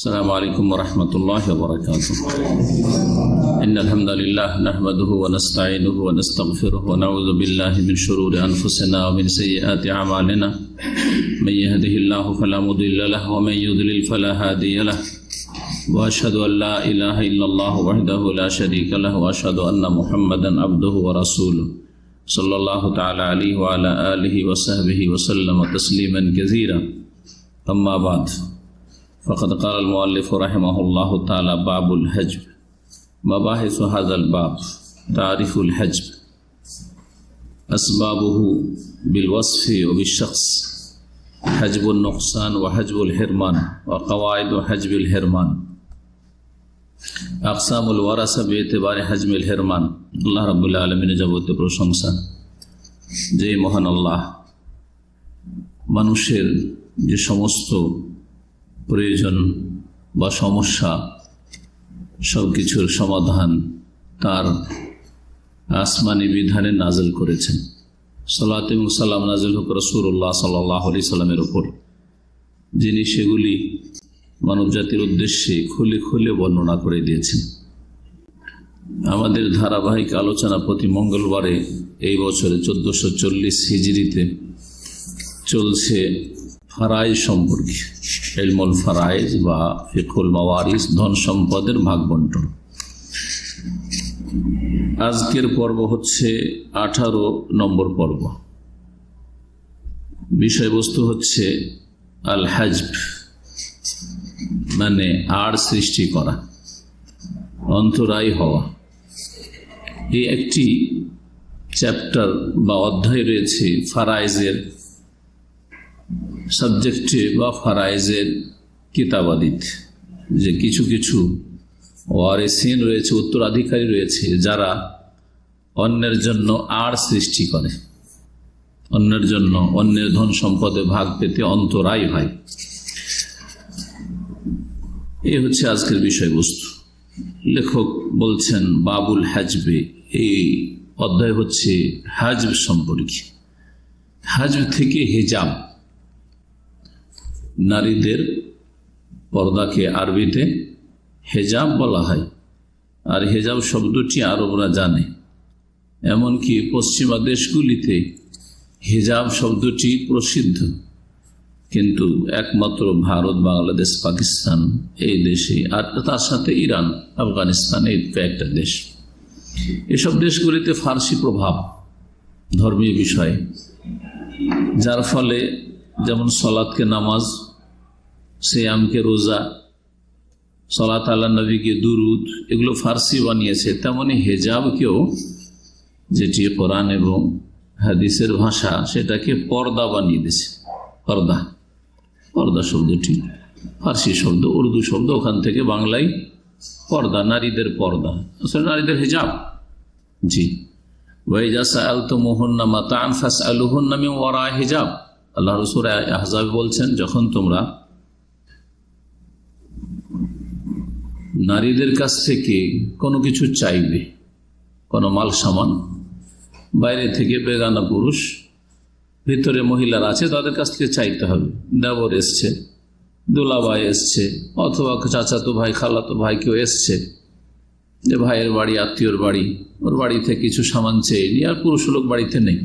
السلام عليكم ورحمة الله وبركاته. إن الحمد لله نحمده ونستعينه ونستغفره ونعوذ بالله من شرور أنفسنا ومن سيئات أعمالنا من يهده الله فلا مضل له ومن يضلل فلا هادي له وأشهد أن لا إله إلا الله وحده لا شريك له وأشهد أن محمدا عبده ورسوله صلى الله تعالى عليه وعلى آله وصحبه وسلم تسليما كثيرا. أما بعد فقد قال المؤلف رحمه الله تعالى باب الحجب. مباحث هذا الباب: تعريف الحجب، أسبابه بالوصف وبالشخص، حجب النقصان وحجب الحرمان وقواعد حجب الحرمان، أقسام الورثة باعتبار حجب الحرمان। আল্লাহ রাব্বুল আলামিনের যাবতীয় প্রশংসা যে মহান আল্লাহ মানুষের যে সমস্ত প্রয়োজন বা সমস্যা সব কিছুর সমাধান তার আসমানি বিধানে নাজিল করেছেন। সালাত এবং সালাম নাজিল হোক রাসূলুল্লাহ সাল্লাল্লাহু আলাইহি সাল্লামের উপর, যিনি সেগুলি মানব জাতির উদ্দেশ্যে খুলে খুলে বর্ণনা করে দিয়েছেন। আমাদের ধারাবাহিক আলোচনা প্রতি মঙ্গলবারে এই বছরে 1440 হিজরিতে চলছে ফারাইজ সম্পর্কে, ইলমুল ফারাইজ বা ফিকহুল মাওয়ারিস, ধন সম্পদের ভাগ বন্টন। আজকের পর্ব হচ্ছে 18 নম্বর পর্ব। বিষয়বস্তু হচ্ছে আল হাজব, মানে আড় সৃষ্টি করা, অন্তরায় হওয়া। এই একটি চ্যাপ্টার বা অধ্যায় রয়েছে ফারাইজের সাবজেক্টে বা ফারাইজের কিতাবাদিতে, যে কিছু কিছু ওয়ারিসিন রয়েছে, উত্তরাধিকারী রয়েছে, যারা অন্যের জন্য আড় সৃষ্টি করে, অন্যের জন্য অন্যের ধন সম্পদে ভাগ পেতে অন্তরায় হয়। এই হচ্ছে আজকের বিষয়বস্তু। লেখক বলছেন বাবুল হাজবে, এই অধ্যায় হচ্ছে হাজব সম্পর্কে। হাজব থেকে হিজাব, নারীদের পর্দাকে আরবিতে হেজাব বলা হয়। আর হেজাব শব্দটি আরবরা জানে, এমনকি পশ্চিমা দেশগুলিতে হেজাব শব্দটি প্রসিদ্ধ, কিন্তু একমাত্র ভারত, বাংলাদেশ, পাকিস্তান এই দেশে, আর তার সাথে ইরান, আফগানিস্তান, এই কয়েকটা দেশ, এসব দেশগুলিতে ফার্সি প্রভাব ধর্মীয় বিষয়ে, যার ফলে যেমন সলাতকে নামাজ, সিয়ামকে রোজা, সলাত আল্লাহ নবীকে দুরুদ, এগুলো ফার্সি বানিয়েছে, তেমনি হেজাবকেও, যেটি কোরআন এবং হাদিসের ভাষা, সেটাকে পর্দা বানিয়ে দিয়েছে। পর্দা, পর্দা শব্দটি ফার্সি শব্দ, উর্দু শব্দ, ওখান থেকে বাংলায় পর্দা, নারীদের পর্দা, আসলে নারীদের হিজাব। জি, ওয়াইজা সাআলতুমুহুন্না মাতাআন ফাসআলুহুন্না মিন ওয়ারা'i হিজাব। আল্লাহ রাসূল আহজাব বলছেন, যখন তোমরা নারীদের কাছ থেকে কোনো কিছু চাইবে, কোনো মাল সামান, বাইরে থেকে বেগানা পুরুষ, ভিতরে মহিলারা আছে, তাদের কাছ থেকে চাইতে হবে। দেবর এসছে, দুলাভাই এসছে, অথবা চাচাতো ভাই, খালাতো ভাই কেউ এসছে, যে ভাইয়ের বাড়ি, আত্মীয়র বাড়ি, ওর বাড়ি থেকে কিছু সামান চেয়ে নিয়ে, আর পুরুষ লোক বাড়িতে নেই,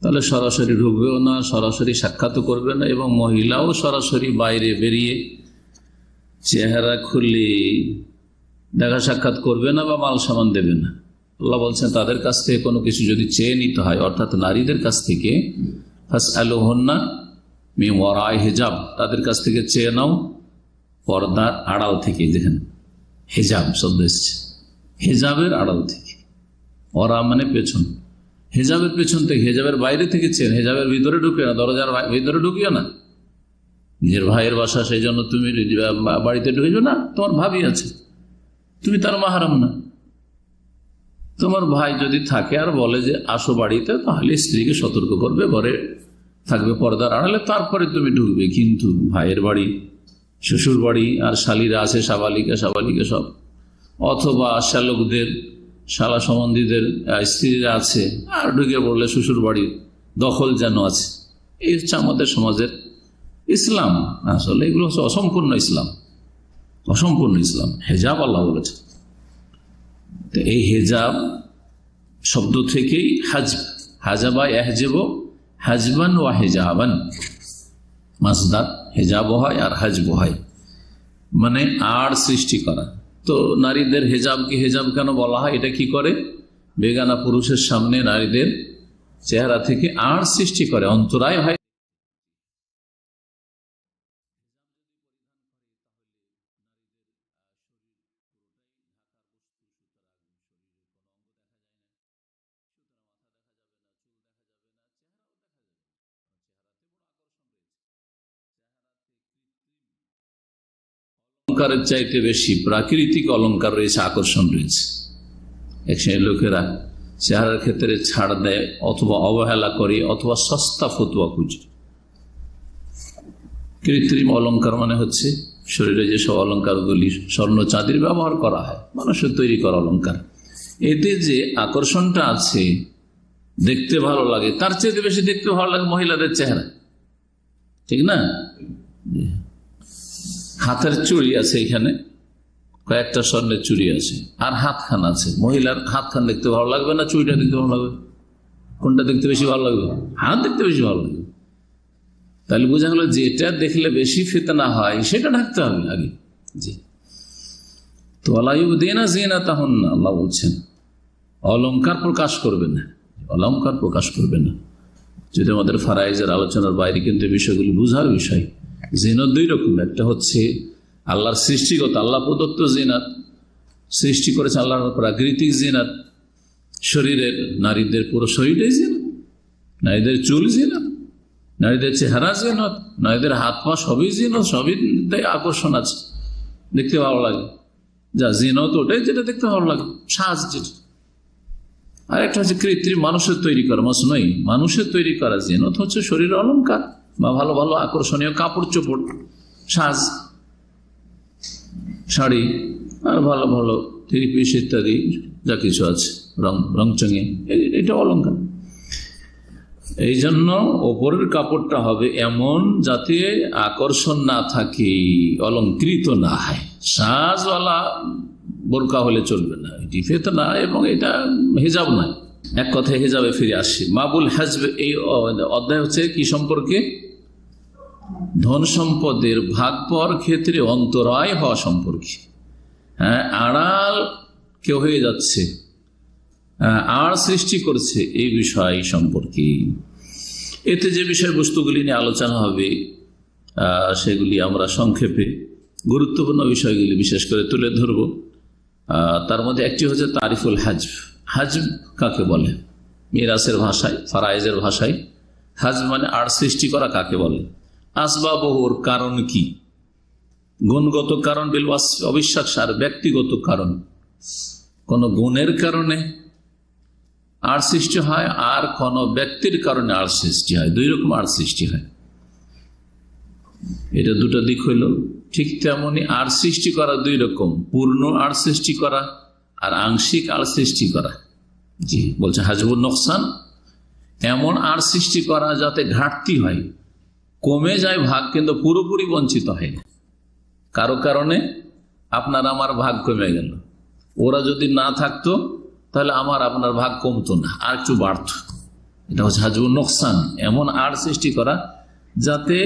তাহলে সরাসরি ঢুকবেও না, সরাসরি সাক্ষাৎও করবে না, এবং মহিলাও সরাসরি বাইরে বেরিয়ে চেহারা খুলে দেখা সাক্ষাৎ করবে না বা মাল সামান দেবে না। আল্লাহ বলছেন, তাদের কাছ থেকে কোনো কিছু যদি চেয়ে নিতে হয়, অর্থাৎ নারীদের কাছ থেকে, ফাসআলুহুন্না মিন ওয়ারা'i হিজাব, তাদের কাছ থেকে চেয়ে নাও পর্দার আড়াল থেকে। যেখানে হিজাব শব্দ এসছে, হিজাবের আড়াল থেকে, ওরা মানে পেছন, হিজাবের পেছন থেকে, হিজাবের বাইরে থেকে চেন, হিজাবের ভিতরে ঢুকিও না, দরজার ভিতরে ঢুকিও না। নিজের ভাইয়ের বাসা, সেই জন্য তুমি বাড়িতে ঢুকিও না, তোমার ভাবি আছে, তুমি তার মাহরাম না। তোমার ভাই যদি থাকে আর বলে যে আসো বাড়িতে, তাহলে স্ত্রীকে সতর্ক করবে, ঘরে থাকবে পর্দার আড়ালে, তারপরে তুমি ঢুকবে। কিন্তু ভাইয়ের বাড়ি, শ্বশুর বাড়ি, আর শালীরা আছে, সাবালিকা সব, অথবা শালকদের, শালা সম্বন্ধীদের স্ত্রীরা আছে, আর ঢুকে পড়লে শ্বশুর বাড়ির দখল যেন আছে। এই হচ্ছে আমাদের সমাজের ইসলাম। আসলে এগুলো হচ্ছে অসম্পূর্ণ ইসলাম। অসম্পূর্ণ ইসলাম। হেজাব আল্লাহ বলেছেন। তো এই হেজাব শব্দ থেকেই হাজাবা এহজেব হাজবান ওয়া হেজাবান, মাসদার হেজাব হয় আর হাজব হয়, মানে আড় সৃষ্টি করা। তো নারীদের হেজাবকে হেজাব কেন বলা হয়? এটা কি করে? বেগানা পুরুষের সামনে নারীদের চেহারা থেকে আড় সৃষ্টি করে, অন্তরায় হয়। অলঙ্কারের চাইতে বেশি প্রাকৃতিক অলঙ্কার রয়েছে, আকর্ষণ রয়েছে। এক শ্রেণীর লোকেরা চেহারার ক্ষেত্রে ছাড় দেয়, অথবা অবহেলা করে, অথবা সস্তা ফতুয়া খুঁজে। কৃত্রিম অলঙ্কার মানে হচ্ছে শরীরে যেসব অলঙ্কারগুলি স্বর্ণ চাঁদির ব্যবহার করা হয়, মানুষের তৈরি করা অলঙ্কার, এতে যে আকর্ষণটা আছে, দেখতে ভালো লাগে, তার চেয়ে বেশি দেখতে ভালো লাগে মহিলাদের চেহারা, ঠিক না? হাতের চুড়ি আছে, এখানে কয়েকটা স্বর্ণের চুড়ি আছে, আর হাতখান আছে। মহিলার হাতখান দেখতে ভালো লাগবে না চুড়িটা দেখতে ভালো লাগবে? কোনটা দেখতে বেশি ভালো লাগবে? হাত দেখতে বেশি ভালো লাগবে। তাহলে বোঝা গেল যেটা দেখলে বেশি ফিতনা হয় সেটা ঢাকতে হবে আগে। জি, তো আল্লাহ বলছেন অলঙ্কার প্রকাশ করবে না, অলঙ্কার প্রকাশ করবে না। যদি আমাদের ফারাইজের আলোচনার বাইরে, কিন্তু বিষয়গুলি বুঝার বিষয়। জিনত দুই রকম, একটা হচ্ছে আল্লাহর সৃষ্টিগত, আল্লাহ প্রদত্ত জিনাত, সৃষ্টি করেছে আল্লাহর প্রাকৃতিক জিনাত। শরীরের, নারীদের পুরো শরীরটাই জিনাত, নারীদের চুল জিনাত, নারীদের চেহারা জিনাত, নারীদের হাত পা সবই জিনাত, সবই আকর্ষণ আছে, দেখতে ভালো লাগে। যা জিনত ওটাই যেটা দেখতে ভালো লাগে, সাজ যেটা। আর একটা হচ্ছে কৃত্রিম, মানুষের তৈরি করা, মসনই মানুষের তৈরি করা জিনত হচ্ছে শরীরের অলঙ্কার বা ভালো ভালো আকর্ষণীয় কাপড় চোপড়, সাজ, শাড়ি, আর ভালো ভালো থ্রি পিস ইত্যাদি যা কিছু আছে, রংচঙে, এটা অলঙ্কার। এই জন্য ওপরের কাপড়টা হবে এমন যাতে আকর্ষণ না থাকে, অলঙ্কৃত না হয়। সাজওয়ালা বোরকা হলে চলবে না, এটি ফিতনা এবং এটা হিজাব নয়। এক কথায় হিজাবে ফিরে আসি। মাবুল হাজব এই অধ্যায় হচ্ছে কি সম্পর্কে? ধন সম্পদের ভাগ পাওয়ার ক্ষেত্রে অন্তরায় হওয়া সম্পর্কে। হ্যাঁ, আড়াল কেউ হয়ে যাচ্ছে, আড় সৃষ্টি করছে, এই বিষয় সম্পর্কে। এতে যে বিষয়বস্তুগুলি নিয়ে আলোচনা হবে সেগুলি আমরা সংক্ষেপে গুরুত্বপূর্ণ বিষয়গুলি বিশেষ করে তুলে ধরব। তার মধ্যে একটি হচ্ছে তারিফুল হাজব। হাজব কাকে বলে? মিরাসের ভাষায়, ফারাইজের ভাষায় হাজব মানে আড় সৃষ্টি করা কাকে বলে? আসবাবহর কারণ কি? গুণগত কারণ বিল অবিশ্বাস, আর ব্যক্তিগত কারণ। কোন গুণের কারণে আড় সৃষ্টি হয়, আর কোন ব্যক্তির কারণে আড় সৃষ্টি হয়। দুই রকম আড় সৃষ্টি হয়, এটা দুটো দিক হইল। ঠিক তেমনি আড় সৃষ্টি করা দুই রকম, পূর্ণ আড় সৃষ্টি করা আর আংশিক আড় সৃষ্টি করা। জি, বলছে হাজবুল নোকসান, এমন আড় সৃষ্টি করা যাতে ঘাটতি হয়, কমে যায় ভাগ, কিন্তু পুরোপুরি বঞ্চিত হয় না। কারো কারণে আপনার আমার ভাগ কমে গেল, ওরা যদি না থাকতো তাহলে আমার আপনার ভাগ কমতো না, আর একটু বাড়ত। এটা হচ্ছে হাজবুল নোকসান, এমন আড় সৃষ্টি করা যাতে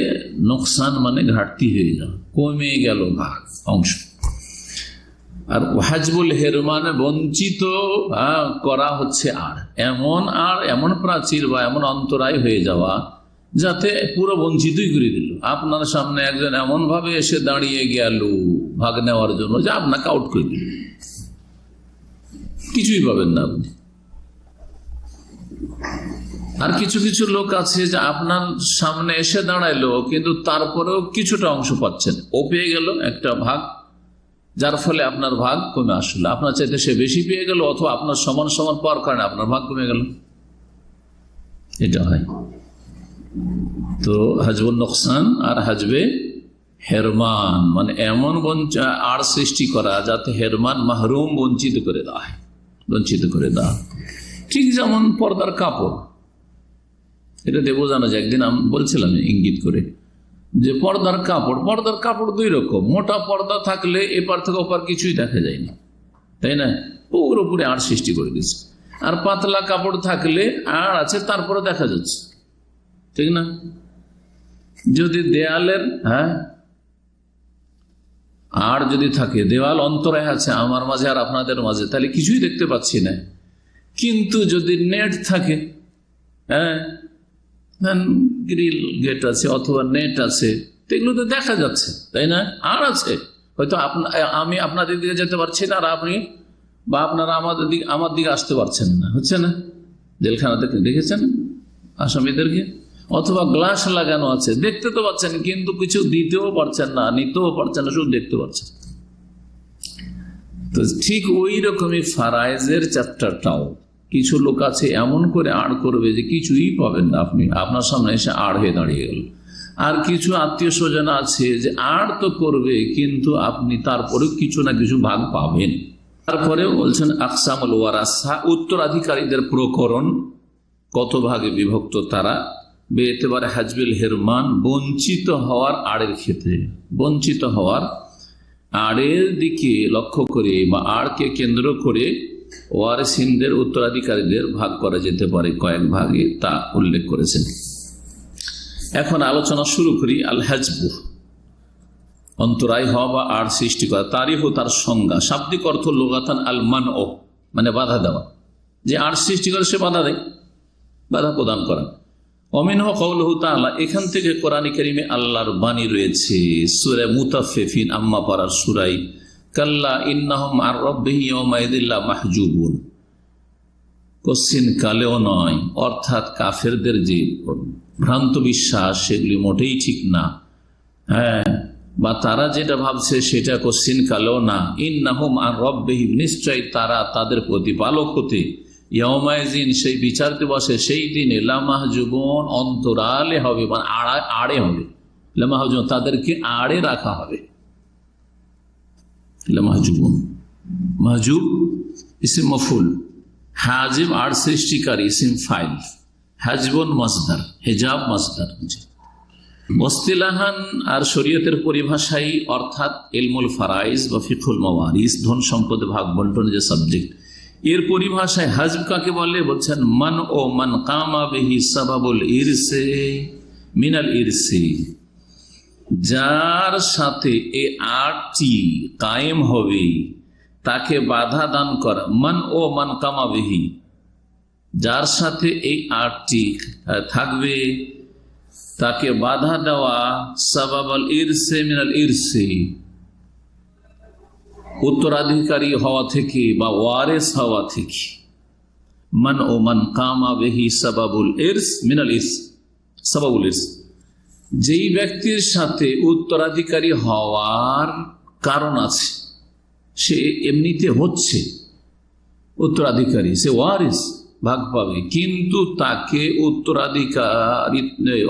নোকসান মানে ঘাটতি হয়ে যায়, কমে গেল ভাগ, অংশ। আর হাজবুল হেরমান, বঞ্চিত করা হচ্ছে আড়, এমন প্রাচীর বা এমন অন্তরায় হয়ে যাওয়া যাতে পুরো বঞ্চিতই করে দিল। আপনার সামনে একজন এমন ভাবে এসে দাঁড়িয়ে গেল ভাগ নেওয়ার জন্য যে আপনাকে আউট করে দিল, কিছুই পাবেন না আপনি। আর কিছু কিছু লোক আছে যে আপনার সামনে এসে দাঁড়াইলো, কিন্তু তারপরেও কিছুটা অংশ পাচ্ছেন, ও পেয়ে গেল একটা ভাগ, যার ফলে আপনার ভাগ কমে আসলো। আপনার চাইতে সে বেশি পেয়ে গেল, অথবা আপনার সমান সমান পাওয়ার কারণে আপনার ভাগ কমে গেল। এটা হয়। তো হাজবুল নোকসান আর হাজবে হেরমান মানে এমন আড় সৃষ্টি করা যাতে হেরমান, মাহরুম, বঞ্চিত করে দেওয়া হয়, বঞ্চিত করে দেওয়া। ঠিক যেমন পর্দার কাপড়, এটা দিয়ে বোঝানো যায়। একদিন আমি বলছিলাম ইঙ্গিত করে যে পর্দার কাপড় দুই রকম। মোটা পর্দা থাকলে এপার থেকে ওপার কিছুই দেখা যায় না, তাই না, ওর উপরে আড় সৃষ্টি করে দিচ্ছে। আর পাতলা কাপড় থাকলে আড় আছে, তারপরে দেখা যাচ্ছে, ঠিক না। যদি দেয়ালের আড় যদি থাকে, দেওয়াল অন্তরায় আছে আমার মাঝে আর আপনাদের মাঝে, তাহলে কিছুই দেখতে পাচ্ছি না। কিন্তু যদি নেট থাকে, গ্রিল গেট আছে অথবা নেট আছে, এগুলো তো দেখা যাচ্ছে, তাই না, আর আছে। হয়তো আমি আপনাদের দিকে যেতে পারছি না, আর আপনি বা আপনারা আমার দিকে আসতে পারছেন না, হচ্ছে না। জেলখানাতে দেখেছেন আসামিদেরকে, অথবা গ্লাস লাগানো আছে, দেখতে তো পাচ্ছেন কিন্তু কিছু দিতেও পারছেন না, নিতেও পারছেন না, শুধু দেখতে পাচ্ছেন। তো ঠিক ওই রকমই ফারায়েজের চ্যাপ্টারটাও কিছু লোক আছে এমন করে আড় করবে যে কিছুই পাবেন না আপনি, আপনার সামনে এসে আড় হয়ে দাঁড়িয়ে গেল। আর কিছু আত্মীয় স্বজন আছে যে আড় তো করবে কিন্তু আপনি তারপরেও কিছু না কিছু ভাগ পাবেন। তারপরে বলছেন আকসামুল ওয়ারাসা, উত্তরাধিকারীদের প্রকরণ কত ভাগে বিভক্ত তারা, বেএতেবারে হাজবিল হেরমান, বঞ্চিত হওয়ার আড়ের ক্ষেত্রে, বঞ্চিত হওয়ার আড়ের দিকে লক্ষ্য করে বা আড়কে কেন্দ্র করে ওয়ারিসিনদের উত্তরাধিকারীদের ভাগ করা যেতে পারে কয়েক ভাগে, তা উল্লেখ করেছেন। এখন আলোচনা শুরু করি। আল হাজবু, অন্তরায় হওয়া বা আড় সৃষ্টি করা। তারিফ ও তার সংজ্ঞা, শাব্দিক অর্থ লুগাতান আল মান ও, মানে বাধা দেওয়া। যে আড় সৃষ্টি করে সে বাধা দেয়, বাধা প্রদান করা। অমিনহ কওলুহু তাআলা, এখান থেকে কোরআন কারীমে আল্লাহর বাণী রয়েছে সূরা মুতাফফিফিন, আম্মা পারার সূরায়, কাল্লা ইন্নাহুম আর রাব্বিহিম ইয়াওমাইযিন লামাহজুবুন, কোশ্চিন কালেও নয়, অর্থাৎ কাফেরদের যে ভ্রান্ত বিশ্বাস সেগুলি মোটেই ঠিক না, বা তারা যেটা ভাবছে সেটা কোশ্চিন কালেও না। ইন্নাহুম আর রাব্বিহিম, নিশ্চয় তারা তাদের প্রতিপালক হতে, ইয়াওমাইযিন, সেই বিচার দিবসে, সেই দিনে, লামাহজুবুন, অন্তরালে হবে, মানে আড়ে হবে। লামাহজুবুন, তাদেরকে আড়ে রাখা হবে। লামাহজুবুন, মাহজুব ইসিম মফউল, হাজিব আড় সৃষ্টিকারী ইসিম ফাইল, হাজবুন মাসদার, হেজাব মাসদার। ইসতিলাহান, আর শরীয়তের পরিভাষায়, অর্থাৎ ইলমুল ফারাইজ বা ফিকহুল মাওয়ারিস, ধন সম্পদ ভাগ বন্টনের যে সাবজেক্ট, এর পরিভাষায় হাজব কাকে বলে? বলছেন মান ও মান কামা বিহি সাবাবুল ইরসে মিনাল ইরসি, যার সাথে এই আটটি কায়েম হবে তাকে বাধা দান করা। মান ও মান কামা বিহি, যার সাথে এই আটটি থাকবে তাকে বাধা দেওয়া, সাবাবুল ইরসে মিনাল ইরসি, উত্তরাধিকারী হওয়া থেকে বা ওয়ারিস হওয়া থেকে। মান ও মান কামা বিহি সাবাবুল ইরস মিনাল ইরস, সাবাবুল ইরস, যেই ব্যক্তির সাথে উত্তরাধিকারী হওয়ার কারণ আছে, সে এমনিতে হচ্ছে উত্তরাধিকারী, সে ওয়ারিস, ভাগ পাবে, কিন্তু তাকে উত্তরাধিকারী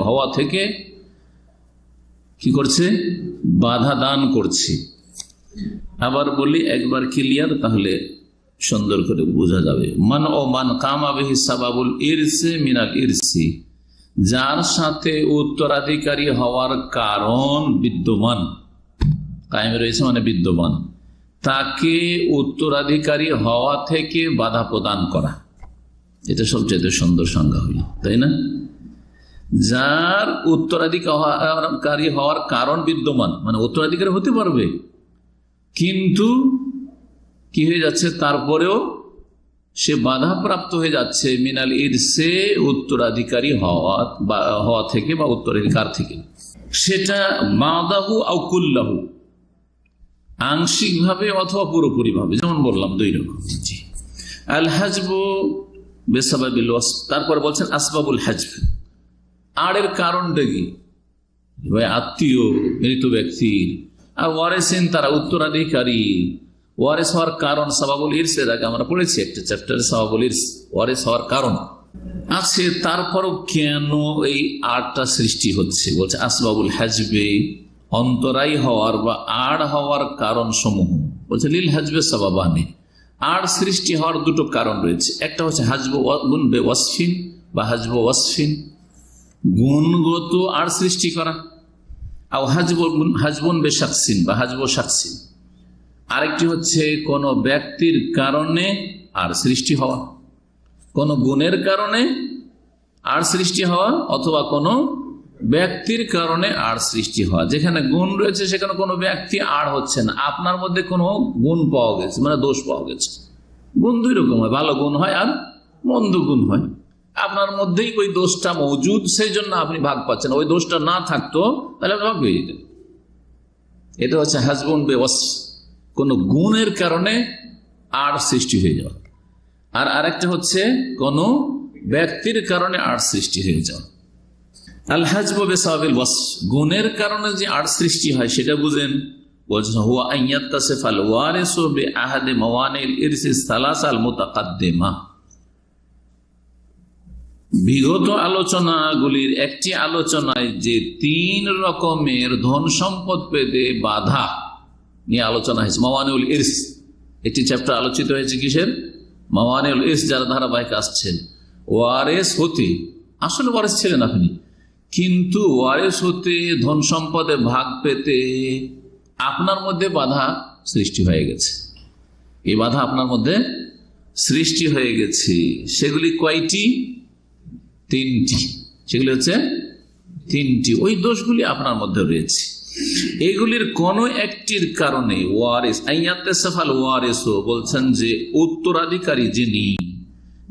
হওয়া থেকে কি করছে? বাধা দান করছে। আবার বলি একবার ক্লিয়ার, তাহলে সুন্দর করে বোঝা যাবে। মান ও মান কামা বিহি সাবাবুল ইরসে মিনাল ইরসি, যার সাথে উত্তরাধিকারী হওয়ার কারণ বিদ্যমান, কায়েম রয়েছে মানে বিদ্যমান, তাকে উত্তরাধিকারী হওয়া থেকে বাধা প্রদান করা, এটা সবচেয়ে সুন্দর সংজ্ঞা হইল, তাই না? যার উত্তরাধিকারী হওয়ার কারণ বিদ্যমান, মানে উত্তরাধিকারী হতে পারবে কিন্তু কি হয়ে যাচ্ছে, তারপরেও সে বাধাপ্রাপ্ত হয়ে যাচ্ছে মিনাল ইরসে, উত্তরাধিকারী হওয়া থেকে বা উত্তরাধিকার থেকে। সেটা মাদাহু আও কুল্লাহু, আংশিক ভাবে অথবা পুরোপুরি ভাবে, যেমন বললাম দুই রকম। আল হাজবু বেসাবাবিল ওয়াসফ, তারপর বলছেন আসবাবুল হাজব, আড়ের কারণটা কি? ভাই আত্মীয় মৃত ব্যক্তির, আর ওয়ারিসিন তারা উত্তরাধিকারী, ওয়ারিস হওয়ার কারণ সাবাবুল ইরস, এর আগে আমরা পড়েছি একটা চ্যাপ্টারে, সাবাবুল ইরস ওয়ারিস হওয়ার কারণ আছে। তারপরও কেন এই আড়টা সৃষ্টি হচ্ছে? বলছে আসবাবুল হাজবে, অন্তরাই হওয়ার বা আড় হওয়ার কারণ সমূহ। বলছে লিল হাজবে সাবাবানে, আড় সৃষ্টি হওয়ার দুটো কারণ রয়েছে। একটা হচ্ছে হাজব গুণ বে ওয়াসফিন বা হাজব ওয়াসফিন, গুণগত আড় সৃষ্টি করা, হাজবুন বেশাকসিন বা হাজব শাকসিন, আরেকটি হচ্ছে কোন ব্যক্তির কারণে আর সৃষ্টি হওয়া, কোন গুণের কারণে আর সৃষ্টি হওয়া, অথবা কোন ব্যক্তির কারণে আর সৃষ্টি হওয়া। যেখানে গুণ রয়েছে সেখানে কোনো ব্যক্তি আর হচ্ছে না, আপনার মধ্যে কোনো গুণ পাওয়া গেছে, মানে দোষ পাওয়া গেছে। গুণ দুই রকম হয়, ভালো গুণ হয় আর মন্দ গুণ হয়। আপনার মধ্যেই ওই দোষটা মজুদ, সেই জন্য আপনি ভাগ পাচ্ছেন। ওই দোষটা না থাকতো তাহলে আপনি ভাগ পেয়ে যেতেন। এটা হচ্ছে হাজবুন বেওয়াস, কোন গুণের কারণে আর সৃষ্টি হয়ে যাওয়া। আর আরেকটা হচ্ছে কোন ব্যক্তির কারণে আর সৃষ্টি হয়ে যাওয়া। আল হাজব বিসাবিল ওয়াস, গুণের কারণে যে আর সৃষ্টি হয় সেটা বুঝেন। বলছেন হুয়া আইয়াত্তাসিফাল ওয়ারিসু বিআহাদি মাওয়ানিল ইরসিস সালাসাল মুতাকাদ্দিমা, বিগত আলোচনাগুলির একটি আলোচনায় যে 3 রকমের ধন সম্পদ পেতে বাধা নিয়ে আলোচনা হয়েছে। মাওয়ানিউল ইরস, একটি চ্যাপ্টার আলোচিত হয়েছে কিসের? মাওয়ানিউল ইরস, যারা ধারাবাহিক আসছেন। ওয়ারেস হতে, আসলে ওয়ারেস ছিলেন আপনি, কিন্তু ওয়ারেস হতে ধন সম্পদে ভাগ পেতে আপনার মধ্যে বাধা সৃষ্টি হয়ে গেছে। এই বাধা আপনার মধ্যে সৃষ্টি হয়ে গেছে। সেগুলি কয়টি? 3টি। সেগুলি হচ্ছে 3টি। ওই দোষগুলি আপনার মধ্যে রয়েছে। এগুলির কোন একটির কারণে ওয়ারিস আইয়াত্তাসাফাল ওয়ারিসু, বলছেন যে উত্তরাধিকারী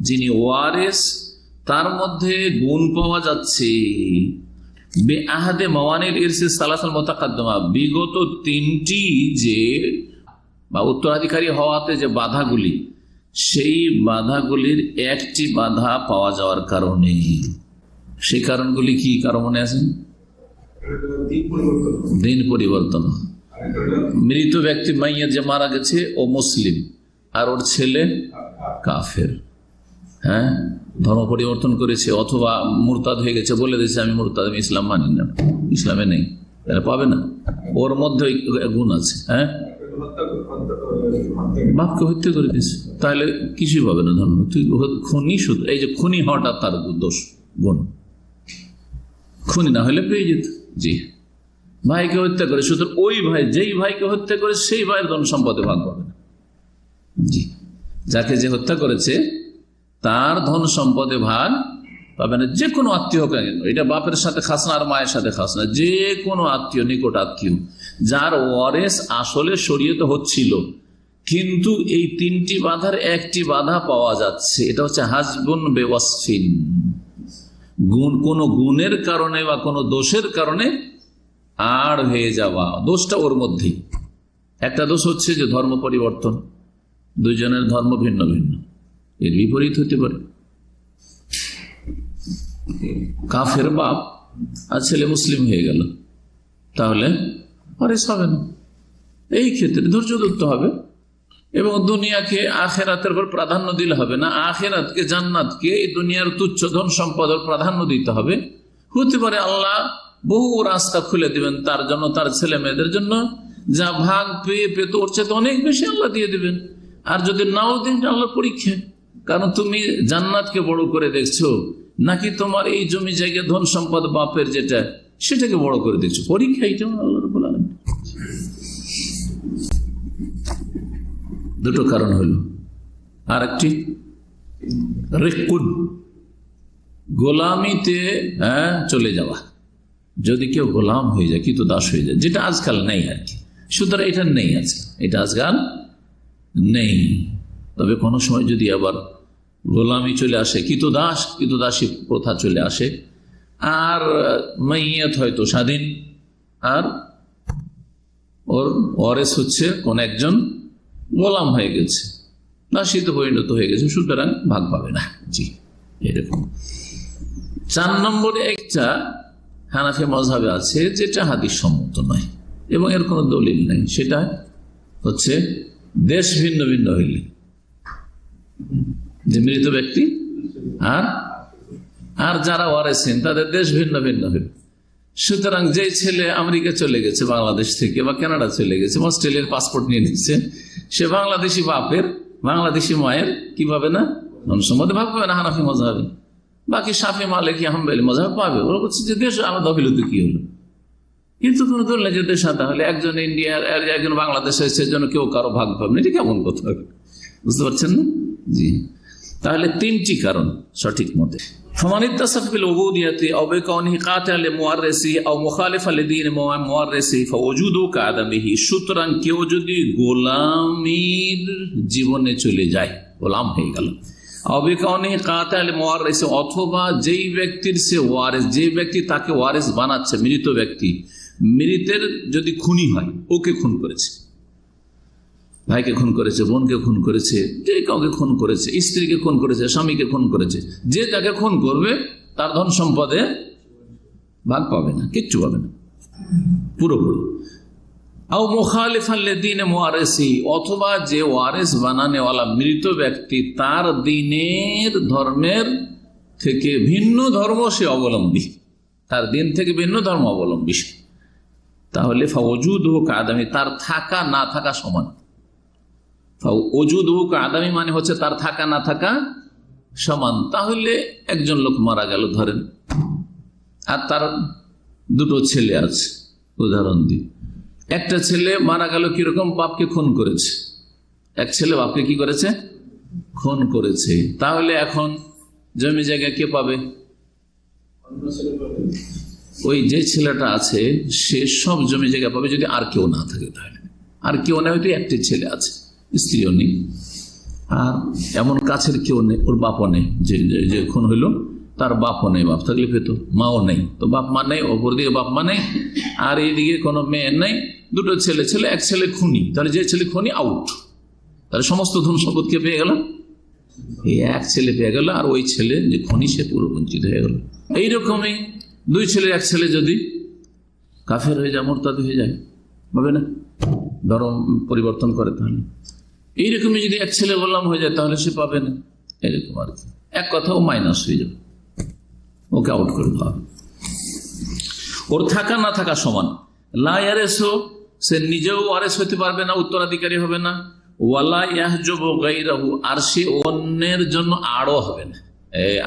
যিনি ওয়ারিস, তার মধ্যে গুণ পাওয়া যাচ্ছে বেআহাদে মাওয়ানিল ইরসিস সালাসাল মুতাকাদ্দিমা, বিগত 3টি যে বা উত্তরাধিকারী হওয়াতে যে বাধাগুলি, সেই বাধাগুলির একটি বাধা পাওয়া যাওয়ার কারণে। সেই কারণগুলি কি কারণ মনে আছেন? দিন পরিবর্তন। মৃত ব্যক্তি মাইয়াত যে মারা গেছে ও মুসলিম, আর ওর ছেলে কাফের, হ্যাঁ, ধর্ম পরিবর্তন করেছে, অথবা মুরতাদ হয়ে গেছে, বলে দিয়েছে আমি মুরতাদ, আমি ইসলাম মানি না, ইসলামে নেই, তাহলে পাবে না। ওর মধ্যে গুণ আছে, হ্যাঁ, বাপকে হত্যা করে দিয়েছে, তাহলে কিছুই পাবে না ধর্ম। তুই খুনি, শুধু এই যে খুনি হওয়াটা তার দোষ, গুণ। খুনি না হলে পেয়ে যেত। জি, ভাইকে হত্যা করে, শুধু ওই ভাই, যেই ভাইকে হত্যা করে সেই ভাইয়ের ধন সম্পদে ভাগ পাবে না। জি, যাকে যে হত্যা করেছে তার ধন সম্পদে ভাগ পাবে না, যে কোনো আত্মীয় হোক না কেন। এটা বাপের সাথে খাস না আর মায়ের সাথে খাস না, যে কোনো আত্মীয়, নিকট আত্মীয়, যার ওয়ারেস আসলে শরীয়তে হচ্ছিল, কিন্তু এই 3টি বাধার একটি বাধা পাওয়া যাচ্ছে। এটা হচ্ছে হাজবুন বেওয়াসফিন, গুণ, কোন গুণের কারণে বা কোন দোষের কারণে আর হয়ে যাওয়া। দোষটা ওর মধ্যেই। একটা দোষ হচ্ছে যে ধর্ম পরিবর্তন, দুইজনের ধর্ম ভিন্ন ভিন্ন, এর বিপরীত হতে পারে। কাফের বাপ আর ছেলে মুসলিম হয়ে গেল, তাহলে ওয়ারিস হবে না। এই ক্ষেত্রে ধৈর্য ধরতে হবে এবং দুনিয়াকে আখেরাতের উপর প্রাধান্য দিলে হবে না। আখেরাতকে, জান্নাতকে এই দুনিয়ার তুচ্ছ ধন সম্পদের প্রাধান্য দিতে হবে। হতে পারে আল্লাহ বহু রাস্তা খুলে দিবেন তার জন্য, তার ছেলে মেয়েদের জন্য, যা ভাগ পেয়ে পেতে উঠছে তো অনেক বেশি আল্লাহ দিয়ে দিবেন। আর যদি নাও দিন, আল্লাহ পরীক্ষা। কারণ তুমি জান্নাতকে বড় করে দেখছো, নাকি তোমার এই জমি জায়গা ধন সম্পদ বাপের যেটা, সেটাকে বড় করে দেখছো? পরীক্ষা এইটা আল্লাহ রাব্বুল আলামিন। দুটো কারণ হলো। আর একটি রিকুন, গোলামিতে চলে যাওয়া। যদি কেউ গোলাম হয়ে যায়, কিন্তু দাস হয়ে যায়, যেটা আজকাল নেই আর কি। সুতরাং এটা নেই আছে, এটা আজকাল নেই। তবে কোনো সময় যদি আবার গোলামি চলে আসে, দাসী প্রথা চলে আসে, আর মাইয়াত হয়তো স্বাধীন, আর ওর ওয়ারিস হচ্ছে কোন একজন গোলাম হয়ে গেছে, দাসীতে পরিণত হয়ে গেছে, সুতরাং ভাগ পাবে না। জি, এরকম। 4 নম্বরে একটা হানাফি মাযহাবে আছে, যেটা হাদিস সম্মত নয় এবং এর কোনো দলিল নেই। সেটা হচ্ছে দেশ ভিন্ন ভিন্ন হইলে, যে মৃত ব্যক্তি আর যারা ওয়ারিসিন তাদের দেশ ভিন্ন ভিন্ন হইল। সুতরাং যে ছেলে আমেরিকা চলে গেছে বাংলাদেশ থেকে, বা কানাডা চলে গেছে, অস্ট্রেলিয়ার পাসপোর্ট নিয়ে নিচ্ছে, সে বাংলাদেশি বাপের, বাংলাদেশি মায়ের কি পাবে না? ধন সম্পদে ভাগ পাবে না হানাফি মাযহাবে। বাকি শাফি, মালিকি, হাম্বলি মাযহাব পাবে। ওরা বলছে যে দেশ আলাদা হইল তো কি হলো, কিন্তু কোন তুলনা যদি সাদা হলে একজন ইন্ডিয়ার একজন বাংলাদেশের সেজন্য কেউ কারো ভাগ পাবে না, এটা কেমন কথা? বুঝতে পারছেন না? জি, তাহলে তিনটি কারণ সঠিক মতে। সুতরাং কেউ যদি গোলামির জীবনে চলে যায়, গোলাম হয়ে গেল, অথবা যেই ব্যক্তির সে ওয়ারেস, যে ব্যক্তি তাকে ওয়ারেস বানাচ্ছে, মৃত ব্যক্তি, মৃতের যদি খুনি হয়, ওকে খুন করেছে, ভাইকে খুন করেছে, বোনকে খুন করেছে, যে কাউকে খুন করেছে, স্ত্রীকে খুন করেছে, স্বামীকে খুন করেছে, যে তাকে খুন করবে তার ধন সম্পদে ভাগ পাবে না, কিচ্ছু পাবে না পুরোপুরি। অথবা যে ওয়ারেস বানানেওয়ালা মৃত ব্যক্তি তার দিনের ধর্মের থেকে ভিন্ন ধর্ম সে অবলম্বী, তার দিন থেকে ভিন্ন ধর্ম অবলম্বী, তাহলে ফাওজুদ হোক আদামি, তার থাকা না থাকা সমান। ওজুদ হোক আদামি মানে হচ্ছে তার থাকা না থাকা সমান। তাহলে একজন লোক মারা গেল ধরেন, আর তার দুটো ছেলে আছে, উদাহরণ দিই। একটা ছেলে মারা গেল কিরকম? বাপকে খুন করেছে। এক ছেলে বাপকে কি করেছে? খুন করেছে। তাহলে এখন জমি জায়গা কে পাবে? ওই যে ছেলেটা আছে সে সব জমি জায়গা পাবে যদি আর কেউ না থাকে। তাহলে আর কেউ নেই, হয়তো একটি ছেলে আছে, স্ত্রীও নেই, আর এমন কাছের কেউ নেই, ওর বাপও নেই, যে খুন হইল তার বাপও নেই, বাপ থাকলে পেত, মাও নেই, তো বাপ মা নেই, অপর দিকে বাপ মা নেই, আর এইদিকে কোনো মেয়ে নেই, দুটো ছেলে, এক ছেলে খুনি। তাহলে যে ছেলে খুনি আউট, তাহলে সমস্ত ধন সম্পদ কে পেয়ে গেল? এই এক ছেলে পেয়ে গেল, আর ওই ছেলে যে খুনি সে পুরো বঞ্চিত হয়ে গেল। এইরকমই দুই ছেলে, এক ছেলে যদি কাফের হয়ে যায়, মুরতাদ হয়ে যায়, ভাবে না ধর্ম পরিবর্তন করে, তাহলে এইরকমই যদি এক ছেলে গোলাম হয়ে যায় তাহলে সে পাবে না। এরকম আর কি, এক কথা ও মাইনাস হয়ে যাবে, ওকে আউট করে দেওয়া হবে। ওর থাকা না থাকা সমান। লায়ারেসও, সে নিজেও ওয়ারেস হতে পারবে না, উত্তরাধিকারী হবে না। ওয়ালা ইয়াহজুবু গায়রাহু, আর সে অন্যের জন্য আড়ও হবে না।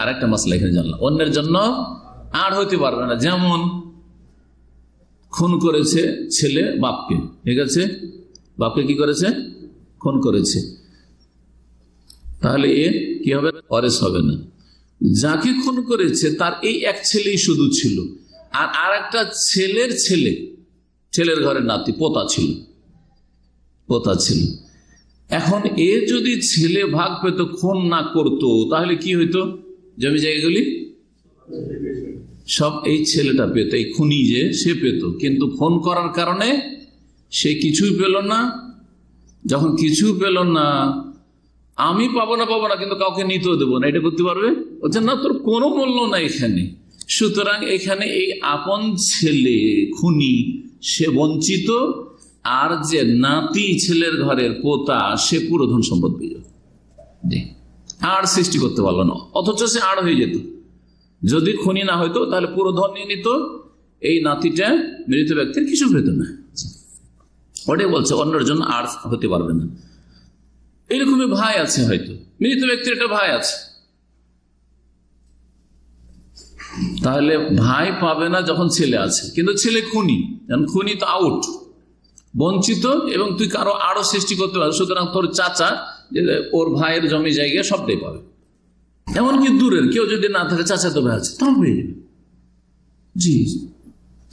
আরেকটা মাসলা এখানে জানলাম, অন্যের জন্য আড় হতে পারবে না। যেমন খুন করেছে ছেলে বাপকে, ঠিক আছে, বাপকে কি করেছে? খুন করেছে, তাহলে এ কি হবে? ওয়ারেস হবে না। যাকে খুন করেছে তার এই এক ছেলেই শুধু ছিল, আর একটা ছেলের ঘরের নাতি, পোতা ছিল। এখন এ যদি ছেলে ভাগ পেত, খুন না করতো, তাহলে কি হইতো? জমি জায়গাগুলি সব এই ছেলেটা পেত, এই খুনি যে সে পেত, কিন্তু খুন করার কারণে সে কিছুই পেল না। যখন কিছু পেল না, আমি পাবো না কিন্তু কাউকে নিতেও দেবো না, এটা করতে পারবে? বলছে না, তোর কোনো মূল্য না এখানে। সুতরাং এখানে এই আপন ছেলে খুনি সে বঞ্চিত, আর যে নাতি ছেলের ঘরের পোতা সে পুরো ধন সম্পদ পেয়ে যাবে, আর সৃষ্টি করতে পারলো না, অথচ সে আড় হয়ে যেত। যদি খুনি না হইতো তাহলে পুরো ধন নিয়ে নিত, এই নাতিটা মৃত ব্যক্তির কিছু পেত না। ওটাই বলছে অন্যের জন্য আর হতে পারবে না। এইরকমই ভাই আছে, হয়তো মৃত ব্যক্তির একটা ভাই আছে, তাহলে ভাই পাবে না যখন ছেলে আছে, কিন্তু ছেলে খুনি, খুনি তো আউট, বঞ্চিত, এবং তুই কারো আরো সৃষ্টি করতে পারবে। সুতরাং তোর চাচা ওর ভাইয়ের জমি জায়গা সবটাই পাবে। এমনকি দূরের কেউ যদি না থাকে, চাচা তো ভাই আছে, তাও পেয়ে যাবে। জি,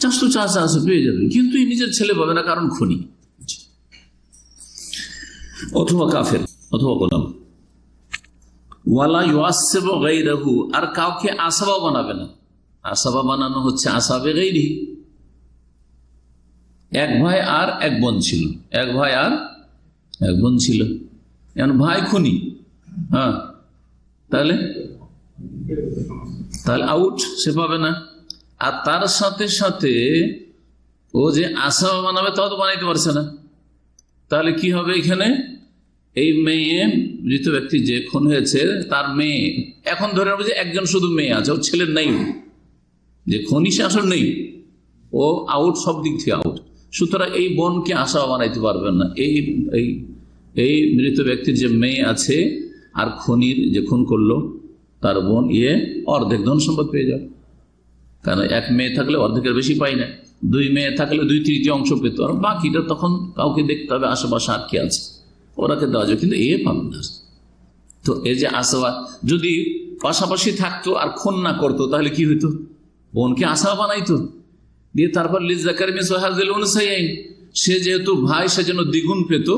চাচা আছে, পেয়ে যাবে, কিন্তু নিজের ছেলে পাবে না, কারণ খুনি অথবা কাফের অথবা গোলাম। ওয়ালা ইউআসিবু গায়রাহু, আর কাউকে আসাবা বানাবে না। আসাবা বানানো হচ্ছে আসাবে গায়রি। এক ভাই আর এক বোন ছিল, এখন ভাই খুনি, হ্যাঁ, তাহলে আউট, সে পাবে না। আর তার সাথে সাথে ও যে আসাবা বানাবে তাও তো বানাইতে পারছে না, তাহলে কি হবে? এখানে এই মেয়ে, মৃত ব্যক্তি যে খুন হয়েছে তার মেয়ে, এখন ধরে নেব যে একজন শুধু মেয়ে আছে, ওর ছেলের নেই, যে খুনি সে আসলে নেই, ও আউট, সব দিক থেকে আউট। সুতরাং এই বোনকে আশা বানাইতে পারবেন না। এই মৃত ব্যক্তির যে মেয়ে আছে আর খুনির যে খুন করলো তার বোন, অর্ধেক ধন সম্পদ পেয়ে যাবে, কারণ এক মেয়ে থাকলে অর্ধেকের বেশি পাই না। দুই মেয়ে থাকলে 2/3 অংশ পেত, আর বাকিটা তখন কাউকে দেখতে হবে আশেপাশে আর কি আছে, ওরাকে দেওয়া যাবে, কিন্তু এ পাবে না। তো এই যে আসবা যদি পাশাপাশি থাকতো আর খুন না করতো তাহলে কি হইতো? বোনকে আসা বানাইতো, দিয়ে তারপর সে যেহেতু ভাই সেজন্য দ্বিগুণ পেত,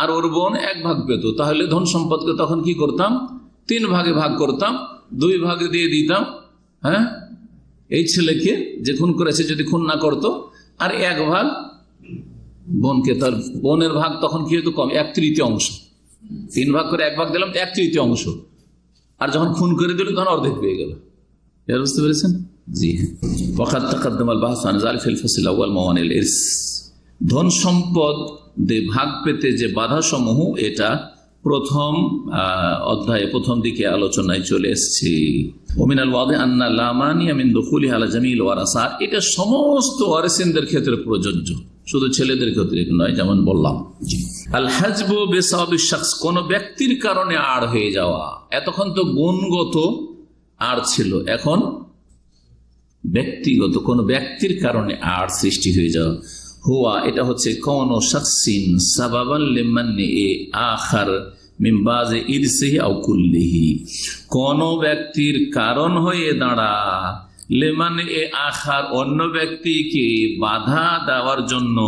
আর ওর বোন 1 ভাগ পেত, তাহলে ধন সম্পদকে তখন কি করতাম? 3 ভাগে ভাগ করতাম, 2 ভাগে দিয়ে দিতাম হ্যাঁ এই ছেলেকে যে খুন করেছে যদি খুন না করতো, আর 1 ভাগ বোনকে। তার বোনের ভাগ তখন কি হতো? কম, 1/3 অংশ। 3 ভাগ করে 1 ভাগ দিলাম, 1/3 অংশ। আর যখন খুন করে দিল তখন অর্ধেক পেয়ে গেল। বুঝতে পেরেছেন? জি হ্যাঁ। ধন সম্পদ ভাগ পেতে যে বাধা সমূহ, এটা প্রথম অধ্যায়ে প্রথম দিকে আলোচনায় চলে এসছে। এটা সমস্ত ওয়ারিসিনদের ক্ষেত্রে প্রযোজ্য, শুধু ছেলেদের ক্ষেত্রে নয়, যেমন বললাম। আল হাজবু বিসাবাবিশ শাখস, কোন ব্যক্তির কারণে আড় হয়ে যাওয়া। এতক্ষণ তো গুণগত আড় ছিল, এখন ব্যক্তিগত, কোন ব্যক্তির কারণে আড় সৃষ্টি হয়ে যাওয়া। হুয়া, এটা হচ্ছে কোন শাখসিন সাবাবান লিমান্নি আখার মিন বাযি ইরসিহি আও কুল্লিহি, কোন ব্যক্তির কারণ হয়ে দাঁড়া লিমান্নি আখার, অন্য ব্যক্তিকে বাধা দেওয়ার জন্য,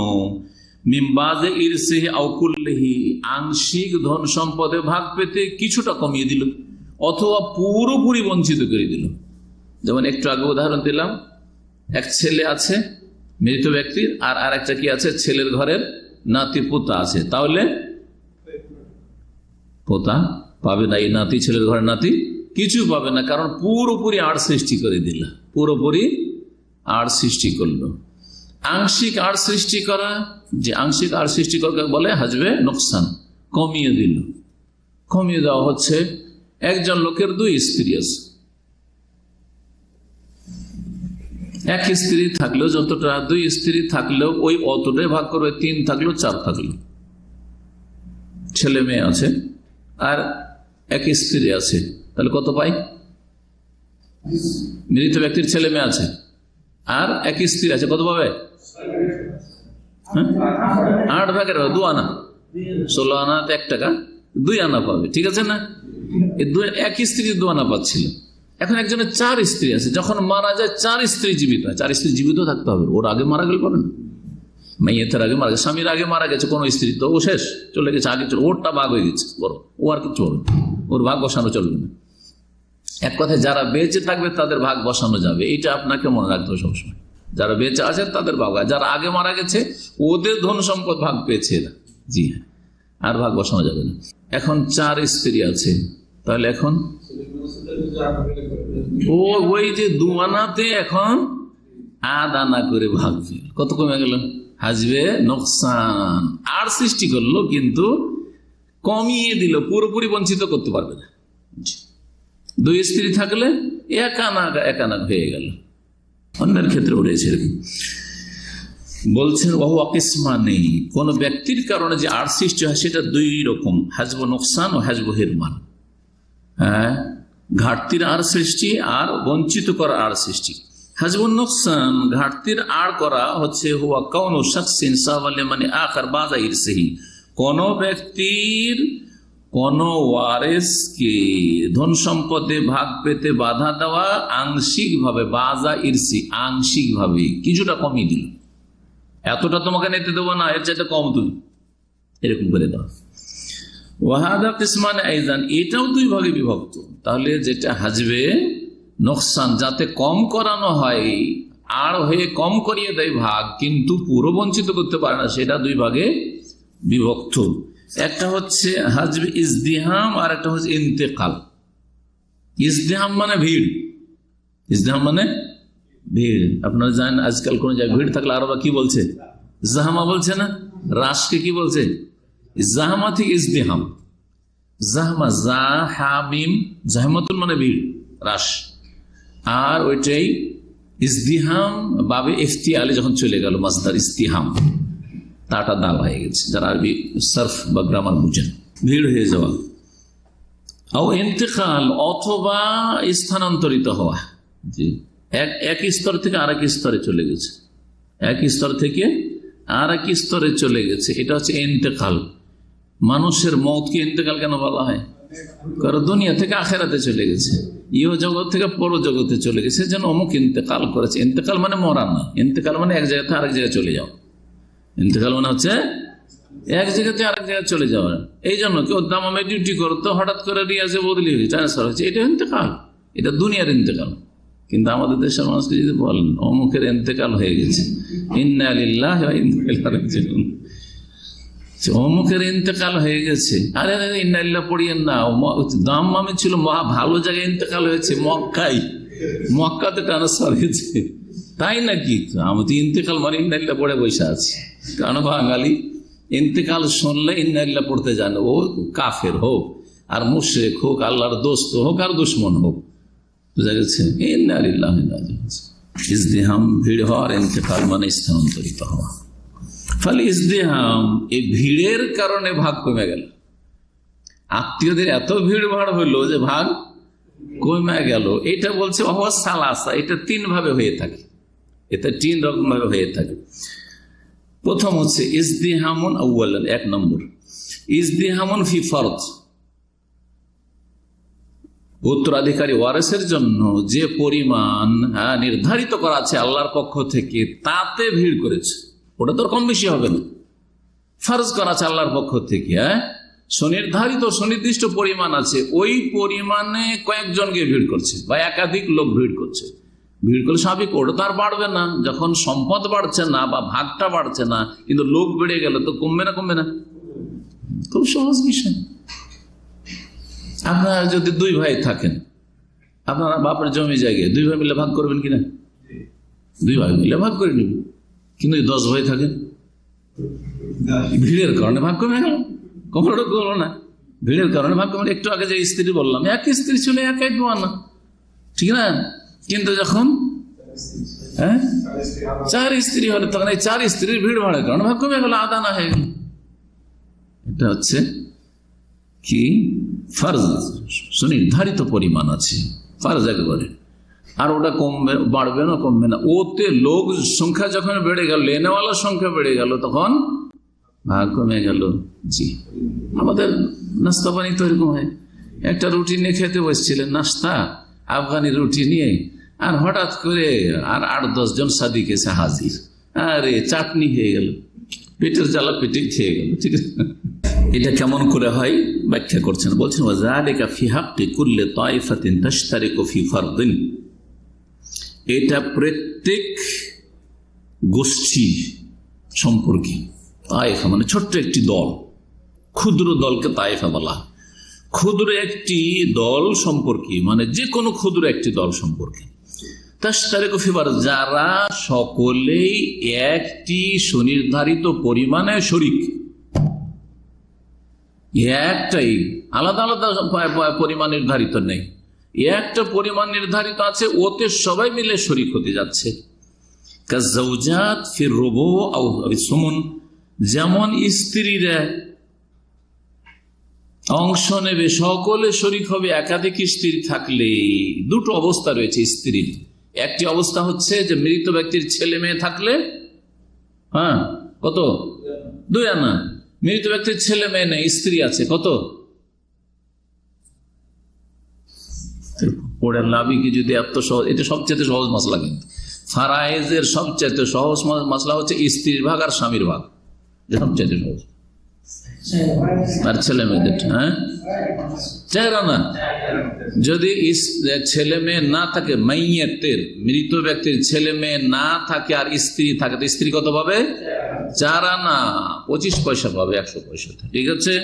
মিন বাযি ইরসিহি আও কুল্লিহি, আংশিক ধন সম্পদে ভাগ পেতে কিছুটা কমিয়ে দিল অথবা পুরোপুরি বঞ্চিত করে দিল। যেমন একটু আগে উদাহরণ দিলাম, এক ছেলে আছে মৃত ব্যক্তির, আর আরেকটা কি আছে, ছেলের ঘরের নাতি পোতা আছে, তাহলে পোতা পাবে না, এই নাতি ছেলের ঘরের নাতি কিছু পাবে না, কারণ পুরোপুরি আড় সৃষ্টি করে দিল, পুরোপুরি আড় সৃষ্টি করলো। আংশিক আড় সৃষ্টি করা, যে আংশিক আড় সৃষ্টি করা বলে হাজবে নোকসান, কমিয়ে দিল। কমিয়ে দেওয়া হচ্ছে, একজন লোকের 2 স্ত্রী আছে, এক স্ত্রী থাকলেও যতটা, 2 স্ত্রী থাকলেও ওই অতটাই ভাগ করবে, 3 থাকলেও 4 থাকলেও, ছেলে মেয়ে আছে আর এক স্ত্রী আছে, তাহলে কত পাই? মৃত ব্যক্তির ছেলে মেয়ে আছে আর এক স্ত্রী আছে, কত পাবে? 8 ভাগের 2 আনা, 16 আনাতে 1 টাকা, 2 আনা পাবে, ঠিক আছে না? এক স্ত্রী 2 আনা পাচ্ছিল। এখন একজনের 4 স্ত্রী আছে, যখন মারা যায় 4 স্ত্রী জীবিত হয়, 4 স্ত্রী জীবিত থাকতে হবে, ওর আগে মারা গেল পারে না, মেয়ের আগে মারা গেছে, স্বামীর আগে মারা গেছে কোন স্ত্রী, তো ও শেষ, চলে গেছে, আগে চলে, ওরটা ভাগ হয়ে গেছে, বড়, ও আর কিছু হবে, ওর ভাগ বসানো চলবে না। এক কথায় যারা বেঁচে থাকবে তাদের ভাগ বসানো যাবে, এটা আপনাকে মনে রাখতে হবে সবসময়। যারা বেঁচে আছে তাদের ভাগ, যারা আগে মারা গেছে ওদের ধন সম্পদ ভাগ পেয়েছে এরা, জি হ্যাঁ, আর ভাগ বসানো যাবে না। এখন 4 স্ত্রী আছে, তাহলে এখন ওই যে 2 আনাতে এখন 8 আনা করে ভাগ, কত কমে গেল? হাজবে নোকসান, আর সৃষ্টি করলো কিন্তু কমিয়ে দিল, পুরোপুরি বঞ্চিত করতে পারবে না। 2 স্ত্রী থাকলে 1 আনা হয়ে গেল, অন্যের ক্ষেত্রে উঠেছে এরকম। বলছেন ওয়াহুয়া কিসমানি, কোন ব্যক্তির কারণে যে আড় সৃষ্টি হয় সেটা 2 রকম, হাজব নোকসান ও হাজব হিরমান। হ্যাঁ, ঘাটতির আড় সৃষ্টি আর বঞ্চিত করা আড় সৃষ্টি। হাজবুন নোকসান, ঘাটতির আড় করা হচ্ছে হুয়া কাউনু শাখসিন সাওয়ালে মানে আখার বাযা ইরসিহি, কোন ব্যক্তির কোন ওয়ারিসকে ধন সম্পদে ভাগ পেতে বাধা দেওয়া, আংশিক ভাবে, বাযা ইরসি, আংশিক ভাবে কিছুটা কমিয়ে দিল, এতটা তোমাকে নিতে দেবো না, এর চাইতে কম তুমি, এরকম করে দাও। ওয়াহাদা কিসমান আইজান, এটাও 2 ভাগে বিভক্ত। তাহলে যেটা হাজবে নোকসান, যাতে কম করানো হয়, আর হয়ে কম করিয়ে দেয় ভাগ, কিন্তু পুরো বঞ্চিত করতে পারে না, সেটা 2 ভাগে বিভক্ত। একটা হচ্ছে হাজবে ইজদিহাম, আর একটা হচ্ছে ইন্তেকাল। ইজদিহাম মানে ভিড়, ইজদিহাম মানে ভিড়। আপনারা জানেন আজকাল কোন জায়গায় ভিড় থাকলে আরবা কি বলছে? জাহামা বলছে না? রাশকে কি বলছে? জাহামা থেকে ইজদিহাম, জাহামা, জাহামিম, জাহমাতুল মানে ভিড়, রাশ, আর ওইটাই ইজদিহাম বাবে ইফতিয়ালে যখন চলে গেল মাসদার ইস্তিহাম, তাটা দাল হয়ে গেছে, যারা আরবি সার্ফ বা গ্রামার বুঝেন। ভিড় হয়ে যাওয়া, ও ইন্তেকাল, অথবা স্থানান্তরিত হওয়া, জি, এক স্তর থেকে আরেক স্তরে চলে গেছে, এক স্তর থেকে আর এক স্তরে চলে গেছে। এটা হচ্ছে ইন্তেকাল। মানুষের মওতকে ইন্তেকাল কেন বলা হয়? কারণ দুনিয়া থেকে আখেরাতে চলে গেছে, ইহ জগৎ থেকে পর জগতে চলে গেছে, যেন অমুক ইন্তেকাল করেছে। ইন্তেকাল মানে মরা না, ইন্তেকাল মানে এক জায়গা থেকে আরেক জায়গায় চলে যাও। ইন্তেকাল মানে হচ্ছে এক জায়গা থেকে আরেক জায়গায় চলে যাওয়া। এই জন্য কেউ দামামে ডিউটি করতো, হঠাৎ করে রিয়াজে বদলি হয়েছে, ট্রান্সফার হয়েছে, এটা ইন্তেকাল, এটা দুনিয়ার ইন্তেকাল। কিন্তু আমাদের দেশের মানুষকে যদি বলেন অমুকের ইন্তেকাল হয়ে গেছে, ইন্না লিল্লাহি ওয়া ইন্না ইলাইহি রাজিউন, অমুকের ইন্তেকাল হয়ে গেছে, আরে ইন্না লিল্লাহ পড়িয়েন না। দাম মামে ছিল মহা ভালো জায়গায় ইন্তেকাল হয়েছে, মক্কায়, মক্কাতে ট্রান্সফার হয়েছে, তাই নাকি? আমি তো ইন্তেকাল মানে ইন্না লিল্লাহ পড়ে বসে আছি। কারণ বাঙালি ইন্তেকাল শুনলে ইন্না লিল্লাহ পড়তে জানে, ও কাফের হোক আর মুশরিক হোক, আল্লাহর দোস্ত হোক আর দুশমন হোক, বুঝা গেছে? ইন্না লিল্লাহি ওয়া ইন্না ইলাইহি রাজিউন। ইজদিহাম, ভিড় হওয়ার, ইন্তেকাল মানে স্থানান্তরিত হওয়া। ফলে ইজদিহাম, এই ভিড়ের কারণে ভাগ কমে গেল। আত্মীয়দের এত ভিড় ভাড় হইলো যে ভাগ কমে গেল। এটা বলছে সালাসা, এটা তিন ভাবে হয়ে থাকে, এটা তিন রকম ভাবে হয়ে থাকে। প্রথম হচ্ছে ইজদিহামুন আউয়ালান, এক নম্বর ইজদিহামুন ফি ফরজ, উত্তরাধিকারী ওয়ারিসের জন্য যে পরিমাণ নির্ধারিত করা আছে আল্লাহর পক্ষ থেকে, তাতে ভিড় করেছে। ওটা তো কম বেশি হবে না, ফরজ করা আছে আল্লাহর পক্ষ থেকে, সুনির্ধারিত সুনির্দিষ্ট পরিমাণ আছে, ওই পরিমাণে কয়েকজনকে ভিড় করছে বা একাধিক লোক ভিড় করছে। ভিড় করলে স্বাভাবিক ওটা তো আর বাড়বে না, যখন সম্পদ বাড়ছে না বা ভাগটা বাড়ছে না, কিন্তু লোক বেড়ে গেল তো কমবে না? কমবে না? খুব সহজ বিষয়। আপনারা যদি দুই ভাই থাকেন, আপনারা বাপের জমি জায়গায় দুই ভাই মিলে ভাগ করবেন কিনা? দুই ভাই মিলে ভাগ করে নেবেন। কিন্তু 10 ভাই থাকেন, ভিড়ের কারণে ভাগ কমে গেল, কখনো করলো না, ভিড়ের কারণে ভাগ কমে। একটু আগে যে স্ত্রী বললাম, এক স্ত্রী ছিল একাই দোয়ানা, ঠিক না? কিন্তু যখন 4 স্ত্রী হলে তখন এই 4 স্ত্রীর ভিড় ভাড়ের কারণে ভাগ কমে গেল, আদা না হয়ে গেল। এটা হচ্ছে কি? ফরজ, সুনির্ধারিত পরিমাণ আছে, ফরজ একেবারে। আর ওটা কমবে, বাড়বে না, কমবে না। ওতে লোক সংখ্যা যখন বেড়ে গেল, লেনেওয়ালার সংখ্যা বেড়ে গেল, তখন ভাগ কমে গেল। জি, আমাদের নাস্তা পানি তো এরকম হয়। একটা রুটি নিয়ে খেতে বসছিলেন, নাস্তা আফগানি রুটি নিয়ে, আর হঠাৎ করে আর 8-10 জন সাদিক এসে হাজির, আরে চাটনি হয়ে গেল, পেটের জ্বালা পেটে খেয়ে গেল। ঠিক আছে, এটা কেমন করে হয় ব্যাখ্যা করছেন, বলছেন ওয়াযালিকা ফি হাক্কি কুল্লি তাইফাতিন তাশতারিকু ফি ফারদিন, এটা প্রত্যেক গোষ্ঠী সম্পর্কে। তায়েফা মানে ছোট্ট একটি দল, ক্ষুদ্র দলকে তায়েফা বলা। ক্ষুদ্র একটি দল সম্পর্কে মানে যে কোনো ক্ষুদ্র একটি দল সম্পর্কে, তাশতারিকু ফি ফারদ, যারা সকলেই একটি সুনির্ধারিত পরিমাণে শরীক, একটাই, আলাদা আলাদা পরিমাণ নির্ধারিত নেই, একটা পরিমাণ নির্ধারিত আছে, ওতে সবাই মিলে শরীক হতে যাচ্ছে। কাযাওজাত ফির রুবু আও সুমুন, যেমন স্ত্রীরা অংশ নেবে, সকলে শরীক হবে। একাধিক স্ত্রী থাকলে দুটো অবস্থা রয়েছে স্ত্রীর। একটি অবস্থা হচ্ছে যে মৃত ব্যক্তির ছেলে মেয়ে থাকলে, কত? 2 আনা। মৃত ব্যক্তির ছেলে মেয়ে নেই, স্ত্রী আছে, কত? পড়ে লাভি কি যদি এত সহজ? এটা সবচেয়ে সহজ মশলা, কিন্তু ফারায়েজের সবচেয়ে সহজ মশলা হচ্ছে স্ত্রীর ভাগ আর স্বামীর ভাগ, সবচেয়ে সহজ। আর ছেলে মেয়েদের 4 আনা। যদি ছেলে মেয়ে না থাকে, মাইয়াতের মৃত ব্যক্তির ছেলে মেয়ে না থাকে আর স্ত্রী থাকে, তো স্ত্রী কত পাবে? 4 আনা, 25 পয়সা পাবে 100 পয়সাতে, ঠিক আছে।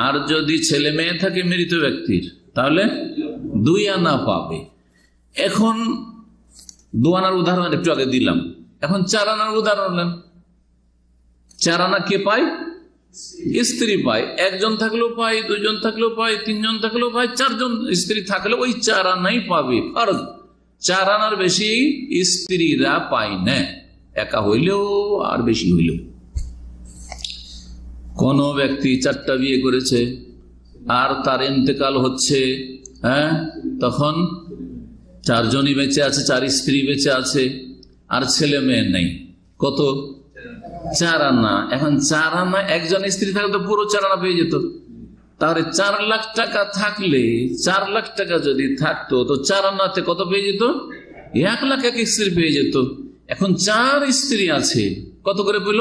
আর যদি ছেলে মেয়ে থাকে মৃত ব্যক্তির, তাহলে 2 আনা পাবে। এখন 2 আনার উদাহরণ একটু আগে দিলাম, এখন 4 আনার উদাহরণ নেন। 4 আনা কে পায়? স্ত্রী পায়। একজন থাকলেও পায়, 2 জন থাকলেও পায়, 3 জন থাকলেও পায়, 4 জন স্ত্রী থাকলে ওই 4 আনাই পাবে। ফরজ 4 আনার বেশি স্ত্রীরা পায় না, একা হইলেও আর বেশি হইলেও। কোন ব্যক্তি 4টা বিয়ে করেছে আর তার ইন্তেকাল হচ্ছে, তখন 4 জনই বেঁচে আছে, 4 স্ত্রী বেঁচে আছে, আর ছেলে মেয়ে নেই, কত? 4 আনা। এখন 4 আনা একজন স্ত্রী থাকলে তো পুরো 4 আনা পেয়ে যেত। তাহলে 4 লাখ টাকা থাকলে 4 লাখ টাকা যদি থাকতো তো 4 আনাতে কত পেয়ে যেত? 1 লাখ এক স্ত্রী পেয়ে যেত। এখন 4 স্ত্রী আছে, কত করে পেল?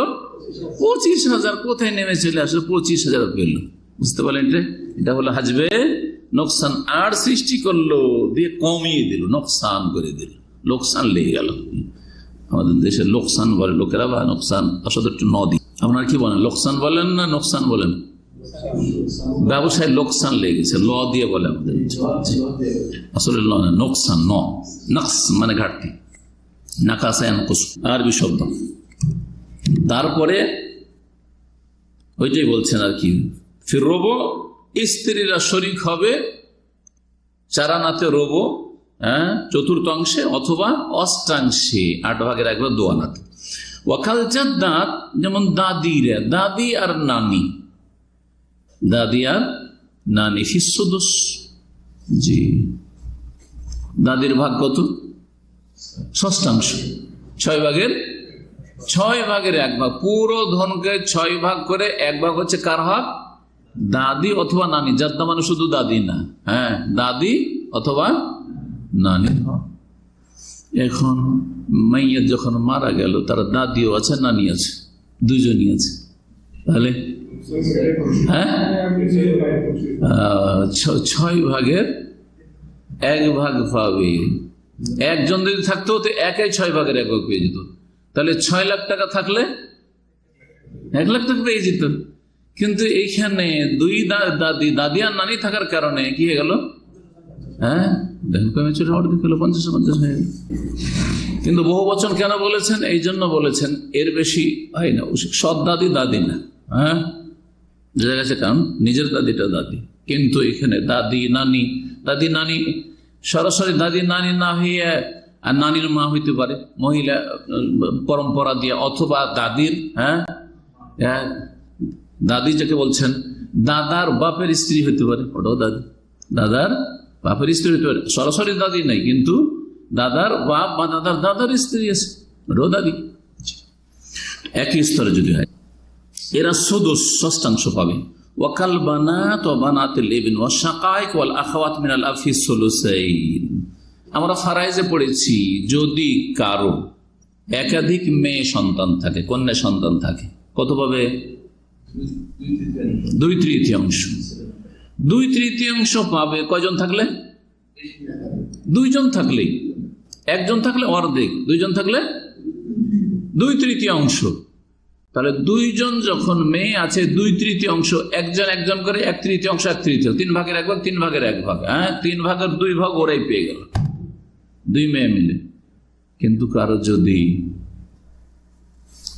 25,000। কোথায় নেমে চলে আসলে 25,000 পেল। বুঝতে পারলেন? এটা হলো হাজবে নোকসান। আর সৃষ্টি করলো দিয়ে কমিয়ে দিল, নোকসান করে দিল, লোকসান লেগে গেল। আমাদের দেশে লোকসান বলে লোকেরা, বা নোকসান আসলে একটু নদী। আপনারা কি বলেন, লোকসান বলেন না নোকসান বলেন? ব্যবসায় লোকসান লেগেছে, ল দিয়ে বলে আমাদের, আসলে ল না, নোকসান। নকস মানে ঘাটতি, নাকাসায় নকস আরবি শব্দ। তারপরে ওইটাই বলছেন আর কি, ফির রোবো, স্ত্রীরা শরিক হবে 4 আনাতে, রোবো চতুর্থাংশে অথবা অষ্টাংশে, 8 ভাগের 1 ভাগ 2 আনাতে। ওয়াকাল জাদ্দাত, যেমন দাদিরা, দাদি আর নানি, দাদি আর নানি ফিসসুদুস। জি, দাদির ভাগ কত? ষষ্ঠাংশ, 6 ভাগের 1 ভাগ। পুরো ধনকে 6 ভাগ করে 1 ভাগ হচ্ছে কার হক? দাদি অথবা নানি। জাদ্দা মানে শুধু দাদি না, দাদি অথবা নানি হক। এখন মাইয়াত যখন মারা গেল, তার দাদিও আছে, নানি আছে, দুজনই আছে। তাহলে 6 ভাগের 1 ভাগ পাবে। একজন যদি থাকতো তো 6 ভাগের 1 ভাগ পেয়ে যেত। তাহলে 6 লাখ টাকা থাকলে 1 লাখ টাকা পেয়ে যেত। কিন্তু এইখানে 2 দাদি আর নানি থাকার কারণে কি হয়ে গেল? কমে চলে অর্ধেক হলো, 50 হয়ে গেল। কিন্তু বহু বচন কেন বলেছেন? এই জন্য বলেছেন এর বেশি হয় না। সৎ দাদি দাদি না, বোঝা গেছে? কারণ নিজের দাদিটা দাদি, কিন্তু এখানে দাদি নানি সরাসরি দাদি নানি না হইয়া আর নানির মা হইতে পারে, মহিলা পরম্পরা দিয়ে, অথবা দাদির দাদি যাকে বলছেন, দাদার বাপের স্ত্রী হইতে পারে, ওটাও দাদি। দাদার বাপের স্ত্রী হইতে পারে, সরাসরি দাদি নাই, কিন্তু দাদার বাপ বা দাদার স্ত্রী আছে, ওটাও দাদি। একই স্তরে যদি হয়, এরা সুদুস, ষষ্ঠাংশ পাবে। ওয়াকাল বানাত ওয়া বানাতুল ইবন ওয়া শাকাইক ওয়াল আখাওয়াত মিনাল আব ফি সুলুসাইন। আমরা ফারাইজে পড়েছি, যদি কারো একাধিক মেয়ে সন্তান থাকে, কন্যা সন্তান থাকে, কত পাবে? 2/3। 2/3 পাবে। কয়জন থাকলে? 2 জন থাকলেই। 1 জন থাকলে অর্ধেক, 2 জন থাকলে 2/3। তাহলে 2 জন যখন মেয়ে আছে, 2/3, একজন করে 1/3, 1/3, 3 ভাগের 1 ভাগ, 3 ভাগের 1 ভাগ, 3 ভাগের 2 ভাগ ওরাই পেয়ে গেল, 2 মেয়ে মিলে। কিন্তু কারো যদি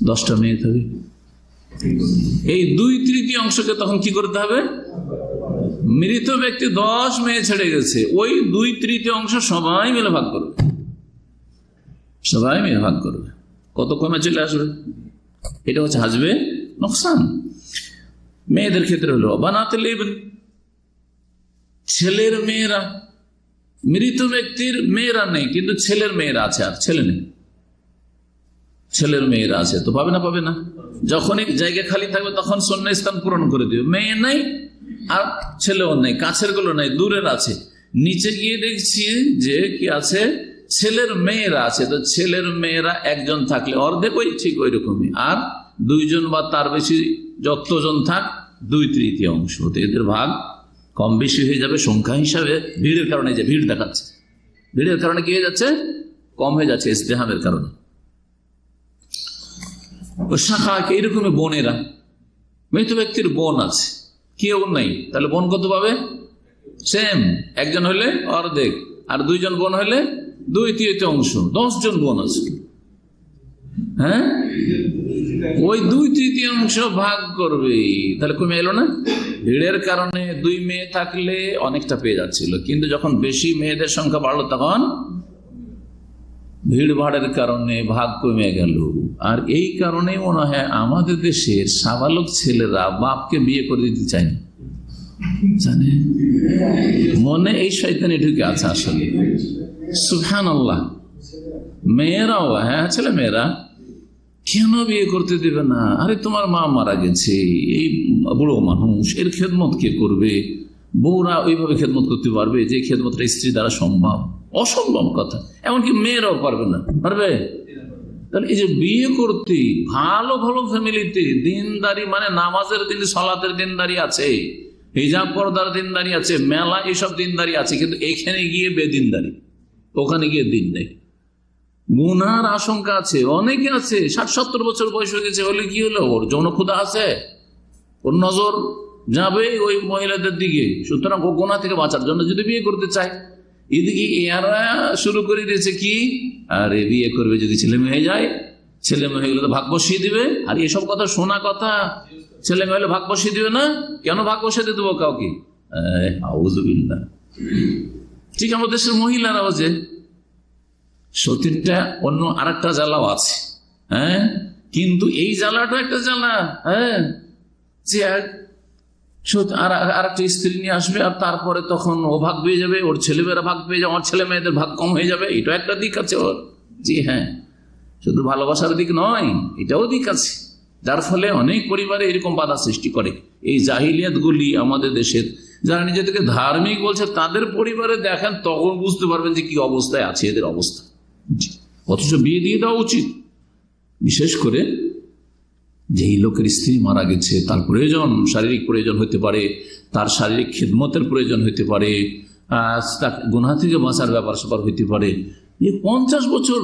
10টা মেয়ে থাকে, এই 2/3 তখন কি করতে হবে? মৃত ব্যক্তি 10 মেয়ে ছেড়ে গেছে, ওই 2/3 সবাই মিলে ভাগ করবে, সবাই মিলে ভাগ করবে। কত কমে চলে আসবে? এটা হচ্ছে হাজবে নোকসান। মেয়েদের ক্ষেত্রে হলো বানাতুল ইবন, ছেলের মেয়েরা, মৃত ব্যক্তির মেয়েরা নেই কিন্তু ছেলের মেয়েরা আছে, আর ছেলে নেই, ছেলের মেয়েরা আছে, তো পাবে না? পাবে না। যখনই জায়গা খালি থাকবে তখন সুন্নাহ স্থান পূরণ করে দিবে। মেয়ে নাই আর ছেলেও নেই, কাছের গুলো নাই, দূরের আছে। নিচে গিয়ে দেখছি যে কি আছে, ছেলের মেয়েরা আছে। তো ছেলের মেয়েরা 1 জন থাকলে অর্ধেক, ওই ঠিক ওই রকমই। আর 2 জন বা তার বেশি যতজন থাক, 2/3। এদের ভাগ কম বেশি হয়ে যাবে সংখ্যা হিসাবে, ভিড়ের কারণে। যে ভিড় দেখাচ্ছে, ভিড়ের কারণে কি হয়ে যাচ্ছে? কম হয়ে যাচ্ছে, ইজতিহামের কারণে। ও শাখা এইরকমই বোনেরা, মৃত ব্যক্তির বোন আছে, কেউ নেই, তাহলে বোন কত পাবে? সেম। 1 জন হলে অর্ধেক, আর 2 জন বোন হলে 2/3। 10 জন বোন আছে, ওই 2/3 ভাগ করবে, তাহলে কমে এলো না? ভিড়ের কারণে 2 মেয়ে থাকলে অনেকটা পেয়ে যাচ্ছিল, কিন্তু যখন বেশি মেয়েদের সংখ্যা বাড়লো তখন ভিড় ভাড়ের কারণে ভাগ কমে গেল। আর এই কারণে মনে হয় আমাদের দেশের সাবালক ছেলেরা বাপকে বিয়ে করে দিতে চায় না, জানে মনে এই শয়তানি ঢুকে আছে আসলে। সুবহানাল্লাহ। মেয়েরাও, ছেলে মেয়েরা কেন বিয়ে করতে দেবে না? আরে তোমার মা মারা গেছে, এই বুড়ো মানুষ, এর খেদমত কে করবে? বউরা ওইভাবে খেদমত করতে পারবে যে খেদমতটা স্ত্রী দ্বারা সম্ভব? অসম্ভব কথা। এমনকি মেয়েরাও পারবে না, পারবে? তাহলে এই যে বিয়ে করতে, ভালো ভালো ফ্যামিলিতে দিনদারি, মানে নামাজের দিন, সালাতের দিনদারি আছে, হিজাব পর্দার দিনদারি আছে, মেলা এইসব দিনদারি আছে, কিন্তু এখানে গিয়ে বেদিনদারি, ওখানে গিয়ে দিন নেই, গুনার আশঙ্কা আছে। অনেকে আছে 60-70 বছর বয়স হয়ে গেছে, হলে কি হলো? ওর যৌন ক্ষুধা আছে, ওর নজর যাবে ওই মহিলাদের দিকে। সুতরাং ও গুনাহ থেকে বাঁচার জন্য যদি বিয়ে করতে চায়, এদিকে এরা শুরু করে দিয়েছে কি, আরে বিয়ে করবে যদি ছেলে মেয়ে হয়ে যায়, ছেলে মেয়ে হয়ে গেলে তো ভাগ বসিয়ে দিবে। আর এসব কথা শোনা কথা, ছেলে মেয়ে হলে ভাগ বসিয়ে দিবে না, কেন ভাগ বসিয়ে দিয়ে দেবো কাউকে? আউযুবিল্লাহ। ঠিক আমাদের দেশের মহিলারাও যে সতীনটা অন্য আর একটা জ্বালাও আছে, হ্যাঁ, কিন্তু এই জ্বালাটা একটা জ্বালা, হ্যাঁ, যে আর একটা স্ত্রী নিয়ে আসবে, আর তারপরে তখন ও ভাগ পেয়ে যাবে, ওর ছেলেমেয়েরা ভাগ পেয়ে যাবে, আমার ছেলে মেয়েদের ভাগ কম হয়ে যাবে। এটা একটা দিক আছে ওর। জি হ্যাঁ, শুধু ভালোবাসার দিক নয়, এটাও দিক আছে, যার ফলে অনেক পরিবারে এরকম বাধা সৃষ্টি করে। এই জাহিলিয়াত গুলি আমাদের দেশের যারা নিজেদেরকে ধার্মিক বলছে, তাদের পরিবারে দেখেন, তখন বুঝতে পারবেন যে কি অবস্থায় আছে এদের অবস্থা। অথচ বিয়ে দিয়ে দেওয়া উচিত। বিশেষ করে যেই লোকের স্ত্রী মারা গেছে, তার প্রয়োজন, শারীরিক প্রয়োজন হতে পারে, তার শারীরিক খিদমতের প্রয়োজন হতে পারে, গুনাহ থেকে বাঁচার ব্যাপার স্যাপার হইতে পারে। 50 বছর,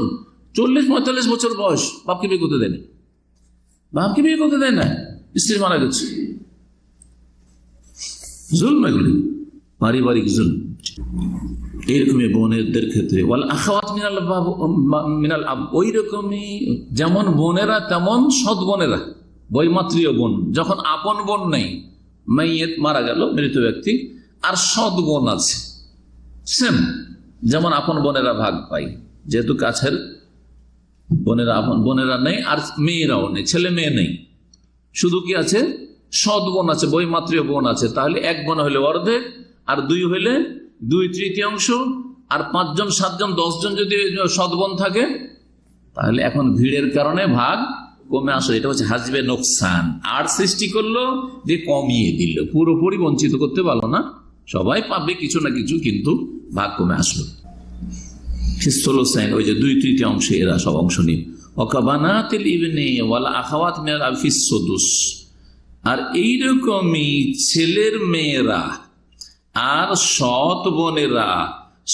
40-45 বছর বয়স, বাপকে বিয়ে করতে দেয় না, বাপকে বিয়ে করতে দেয় না, স্ত্রী মারা গেছে। জুলম, এগুলি পারিবারিক জুলম। এইরকমই বোনেদের ক্ষেত্রে মিনাল আব, ওই রকমই যেমন বোনেরা তেমন সৎ বোনেরা, বৈমাত্রীয় বোন, যখন আপন বোন নেই, মাইয়েত মারা গেল মৃত ব্যক্তি, আর সৎ বোন আছে, সেম যেমন আপন বোনেরা ভাগ পাই, যেহেতু কাছের বোনেরা, আপন বোনেরা নেই, আর মেয়েরাও নেই, ছেলে মেয়ে নেই, শুধু কি আছে? সৎ বোন আছে, বৈমাত্রীয় বোন আছে। তাহলে এক বোন হলে অর্ধেক, আর দুই হলে 2/3, আর 5 জন 7 জন 10 জন যদি সৎ বোন থাকে, তাহলে এখন ভিড়ের কারণে ভাগ কমে আসে। এটা হচ্ছে হাজবে নোকসান। আর সৃষ্টি করলো যে কমিয়ে দিল, পুরোপুরি বঞ্চিত করতে পারলো না, সবাই পাবে কিছু না কিছু, কিন্তু ভাগ কমে আসলো। ওই যে 2/3 এরা সব অংশ নিয়ে। ওয়াকাবানাতিল ইবনি ওয়াল আখাওয়াত মিনাল আবি ফিস সুদুস, আর এইরকমই ছেলের মেয়েরা আর সৎ বোনেরা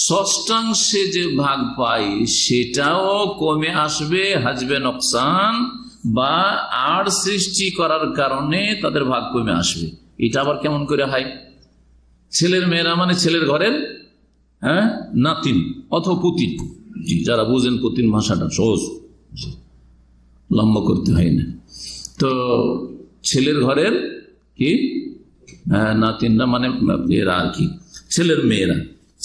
ষষ্ঠাংশে যে ভাগ পায়, সেটাও কমে আসবে হাজবে নকসান, বা আর সৃষ্টি করার কারণে তাদের ভাগ কমে আসবে। এটা আবার কেমন করে হয়? ছেলের মেয়েরা মানে ছেলের ঘরের, হ্যাঁ, নাতিন অথবা পুতিন। যারা বুঝেন পুতিন ভাষাটা সহজ, লম্বা করতে হয় না। তো ছেলের ঘরের কি নাতিনরা, মানে এরা আর কি, ছেলের মেয়েরা।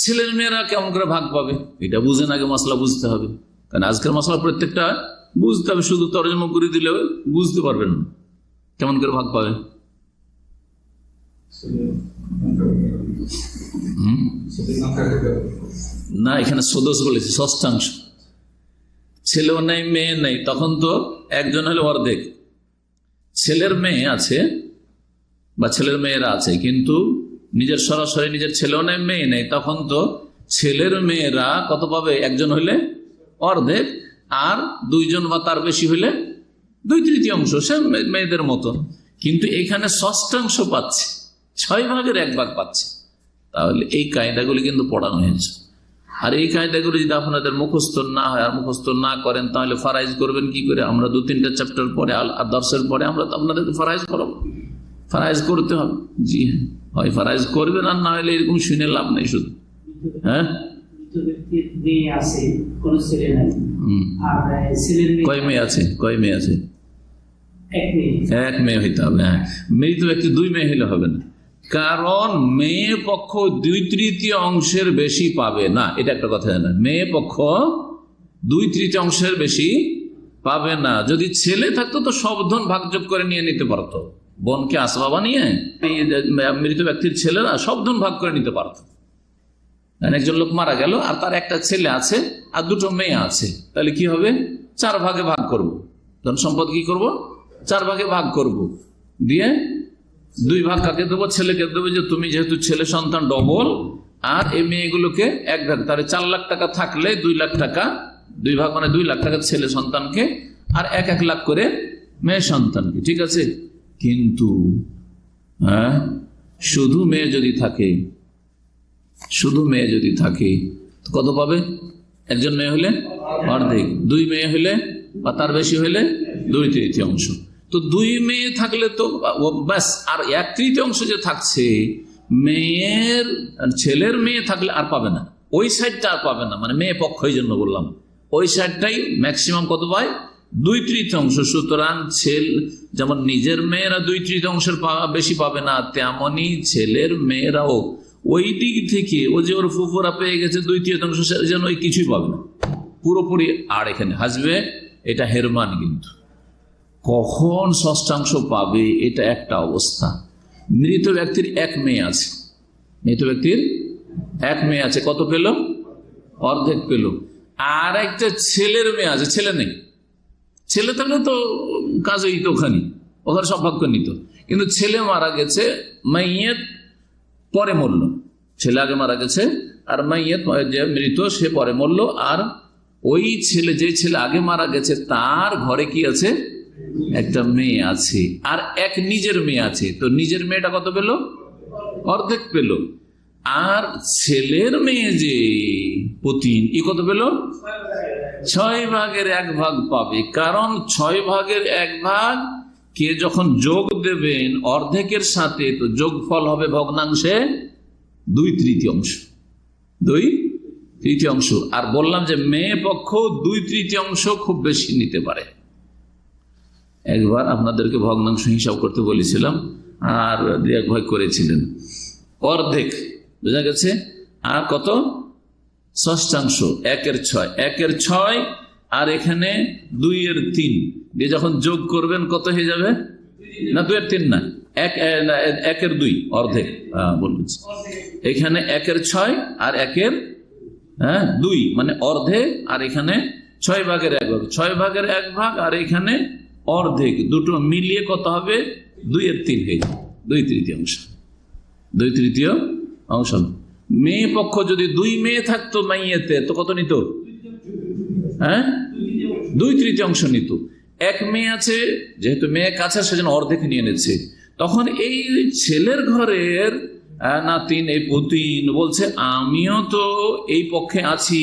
ছেলের মেয়েরা কেমন করে ভাগ পাবে? এটা বুঝেন, আগে মশলা বুঝতে হবে, কারণ আজকের মশলা প্রত্যেকটা বুঝতে হবে, শুধু তর্জমা করে দিলে বুঝতে পারবেন না। কেমন করে ভাগ পাবে? না, এখানে সদস্য বলেছে ষষ্ঠাংশ। ছেলেও নেই, মেয়ে নেই, তখন তো একজন হলে অর্ধেক। ছেলের মেয়ে আছে বা ছেলের মেয়েরা আছে, কিন্তু নিজের সরাসরি নিজের ছেলেও নেই, মেয়ে নেই, তখন তো ছেলের মেয়েরা কত পাবে? একজন হইলে অর্ধেক, আর 2 জন বা তার বেশি হইলে 2/3, সে মেয়েদের মতো। কিন্তু এখানে ষষ্ঠাংশ পাচ্ছে, 6 ভাগের 1 ভাগ পাচ্ছে। তাহলে এই কায়দাগুলি কিন্তু পড়ানো হয়েছে। আর এই কায়দাগুলি যদি আপনাদের মুখস্থ না হয়, আর মুখস্থ না করেন, তাহলে ফারাইজ করবেন কি করে? আমরা 2-3টা চ্যাপ্টার পরে, আর দর্শের পরে আমরা আপনাদেরকে ফারাইজ করাবো। ফারাইজ করতে হবে। জি হ্যাঁ, হয় ফারাইজ করবেন, আর না হলে এরকম শুনে লাভ নেই শুধু। হ্যাঁ, কয় মেয়ে আছে? কয় মেয়ে আছে? 1 মেয়ে হইতে হবে। হ্যাঁ, মৃত ব্যক্তি 2 মেয়ে হইলে হবে না, কারণ মেয়ে পক্ষ 2/3 বেশি পাবে না, এটা একটা কথা জানেন। মেয়ে পক্ষ 2/3 বেশি পাবে না। যদি ছেলে থাকতো তো সব ধন ভাগযোগ করে নিয়ে নিতে পারতো, বোনকে আসবাবা নিয়ে মৃত ব্যক্তির ছেলেরা সব ধন ভাগ করে নিতে পারত। একজন লোক মারা গেল, আর তার একটা ছেলে আছে আর 2টো মেয়ে আছে, তাহলে কি হবে? 4 ভাগে ভাগ করব। ধন সম্পদ কি করব, 4 ভাগে ভাগ করব, দিয়ে 2 ভাগ কাকে দেবো, ছেলেকে দেবো, যে তুমি যেহেতু ছেলে সন্তান ডবল, আর এই মেয়েগুলোকে 1 ভাগ। তাহলে 4 লাখ টাকা থাকলে 2 লাখ টাকা, 2 ভাগ মানে 2 লাখ টাকা ছেলে সন্তানকে, আর 1 লাখ করে মেয়ে সন্তানকে। ঠিক আছে, কিন্তু শুধু মেয়ে যদি থাকে কত পাবে? একজন মেয়ে হলে অর্ধেক, 2 মেয়ে হলে বা তার বেশি হলে 2/3। তো 2 মেয়ে থাকলে তো ব্যাস, আর 1/3 যে থাকছে মেয়ের, ছেলের মেয়ে থাকলে আর পাবে না, ওই সাইডটা আর পাবে না, মানে মেয়ে পক্ষ, এই জন্য বললাম ওই সাইডটাই ম্যাক্সিমাম কত পায়, 2/3। সুতরাং যেমন নিজের মেয়েরা 2/3 বেশি পাবে না, তেমনি ছেলের মেয়েরাও ওই দিক থেকে ও যে ওর ফুফুরা পেয়ে গেছে 2/3, যেন ওই কিছুই পাবে না পুরোপুরি। আর এখানে হাসবে, এটা হেরমান। কিন্তু কখন 1/6 পাবে, এটা একটা অবস্থা। মৃত ব্যক্তির 1 মেয়ে আছে, কত পেল? অর্ধেক পেল। আর একটা ছেলের মেয়ে আছে, ছেলে নেই, ছেলে থাকলে তো কাজ হইতো, ওখানে সব ভাগ করে নিত। কিন্তু ছেলে মারা গেছে, মাইয়েত পরে মরল, ছেলে আগে মারা গেছে আর মাইয়েত যে মৃত সে পরে মরল। আর ওই ছেলে, যে ছেলে আগে মারা গেছে, তার ঘরে কি আছে? একটা মেয়ে আছে, আর 1 নিজের মেয়ে আছে। তো নিজের মেয়েটা কত পেল? অর্ধেক পেল। আর ছেলের মেয়ে যে পতিন, ই কত পেল? 6 ভাগের 1 ভাগ পাবে। কারণ 6 ভাগের 1 ভাগ কে যখন যোগ দেবেন অর্ধেকের সাথে, তো যোগফল হবে ভগ্নাংশে 2/3। আর বললাম যে মেয়ে পক্ষ 2/3 খুব বেশি নিতে পারে। একবার আপনাদেরকে ভগ্নাংশ হিসাব করতে বলেছিলাম, আর 1 ভাগ করেছিলেন, অর্ধেক বোঝা গেছে। আর কত? 1/6, 1/6, আর এখানে 2/3 দিয়ে যখন যোগ করবেন কত হয়ে যাবে? না 2/3 না, 1/2, অর্ধেক বলছি। এখানে 1/6 আর 1/2, মানে অর্ধেক। আর এখানে 6 ভাগের 1 ভাগ, 6 ভাগের 1 ভাগ, আর এখানে অর্ধেক, দুটো মিলিয়ে কত হবে? 2/3 হয়ে যাবে, 2/3। মেয়ে পক্ষ যদি 2 মেয়ে থাকতো মাইয়েতে, তো কত নিত? 2/3 নিত। 1 মেয়ে আছে, যেহেতু মেয়ে কাছে, সেজন্য অর্ধেক নিয়ে নিচ্ছে। তখন এই ছেলের ঘরের নাতিন, এই পুতিন বলছে, আমিও তো এই পক্ষে আছি,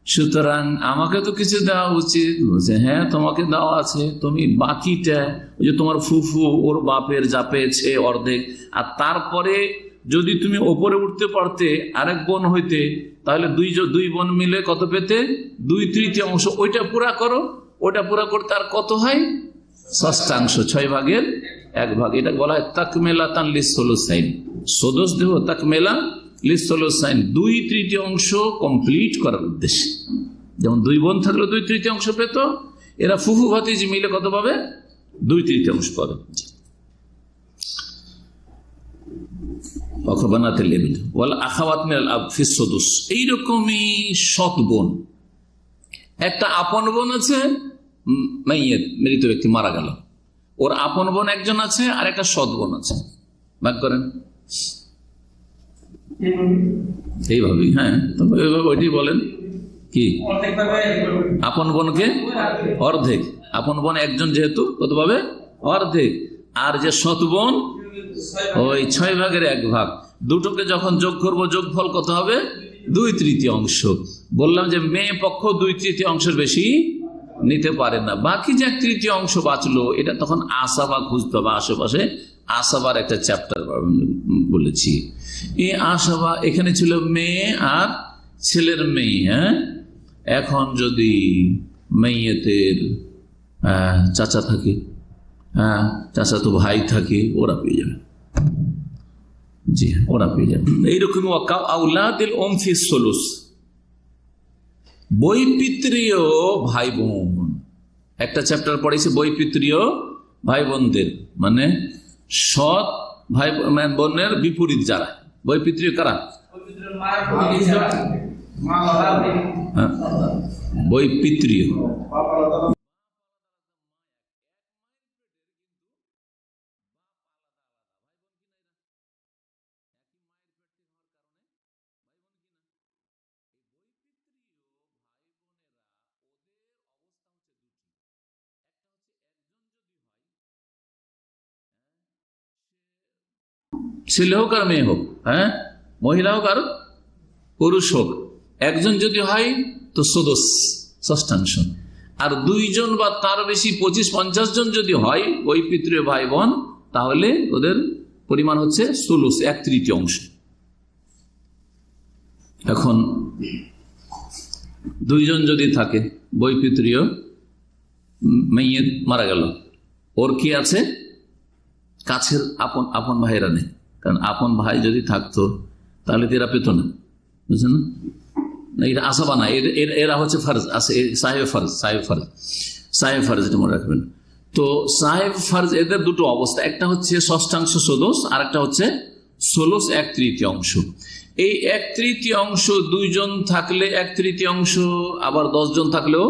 সুতরাং আমাকে তো কিছু দেওয়া উচিত। বলছে, হ্যাঁ তোমাকে দেওয়া আছে, তুমি বাকিটা, ওই যে তোমার ফুফু ওর বাপের যা পেয়েছে অর্ধেক, আর তারপরে যদি তুমি ওপরে উঠতে পারতে, আরেক বোন হইতে, তাহলে 2 বোন মিলে কত পেতে? 2/3। ওইটা পুরা করো, ওটা পুরা করতে আর কত হয়? 1/6, 6 ভাগের 1 ভাগ। এটা বলা হয় তাকমেলাতান লিসসুলুসাইন, সদস্য দেহ তাকমেলা লিসসুলুসাইন, 2/3 কমপ্লিট করার উদ্দেশ্যে। যেমন 2 বোন থাকলে 2/3 পেত, এরা ফুফু ভাতিজি মিলে কত পাবে? 2/3 পাবে। এইরকমই সৎ বোন, একটা আপন বোন আছে, মৃত ব্যক্তি মারা গেল, ওর আপন বোন একজন আছে, আর একটা সৎ বোন আছে, ভাগ করেন এইভাবেই। হ্যাঁ, তবে এইভাবে ওইটি বলেন কি, আপন বোনকে অর্ধেক, আপন বোন একজন যেহেতু কত পাবে? অর্ধেক। আর যে সৎ বোন ওই 6 ভাগের 1 ভাগ। দুটোকে যখন যোগ করব, যোগফল কত হবে? 2/3। বললাম যে মেয়ে পক্ষ 2/3 বেশি নিতে পারে না। বাকি যে 1/3 বাঁচলো, এটা তখন আসাবা খুঁজতে হবে। আশেপাশে আসাবার একটা চ্যাপ্টার বলেছি। এই আসাবা এখানে ছিল মেয়ে আর ছেলের মেয়ে। হ্যাঁ, এখন যদি মেয়েদের চাচা থাকে, চাচা তো ভাই থাকে, ওরা পেয়ে যাবে। জি, ওরা পেয়ে যাবে। এইরকম আউলাদুল উম ফি সুলুস, বৈপিত্রীয় ভাই বোন, একটা চ্যাপ্টার পড়েছে বৈপিত্রীয় ভাই বোনদের, মানে সৎ ভাই বোনের বিপরীত যারা। বৈপিত্রীয় কারা? বৈপিত্রীয় ছেলে হোক আর মেয়ে হোক, হ্যাঁ, মহিলা হোক আর পুরুষ হোক, একজন যদি হয় তো সদস, ষষ্ঠাংশ, আর দুইজন বা তার বেশি 25-50 জন যদি হয় ওই পিতৃ ভাই বোন, তাহলে ওদের পরিমাণ হচ্ছে সুলুস, 1/3 এখন দুইজন যদি থাকে, বৈপিত্রীয় মেয়ে মারা গেল, ওর কি আছে, কাছের আপন ভাইরা নেই, কারণ আপন ভাই যদি থাকতো তাহলে এরা পেত না, বুঝছেন না, এটা আসাবা না, এরা হচ্ছে ফরজ আছে, সাহেব ফরজ, এটা মনে রাখবেন। তো সাহেব ফরজ এদের দুটো অবস্থা, একটা হচ্ছে ষষ্ঠাংশ সদস্য, আর একটা হচ্ছে ষোলশ 1/3। এই 1/3 দুইজন থাকলে 1/3, আবার 10 জন থাকলেও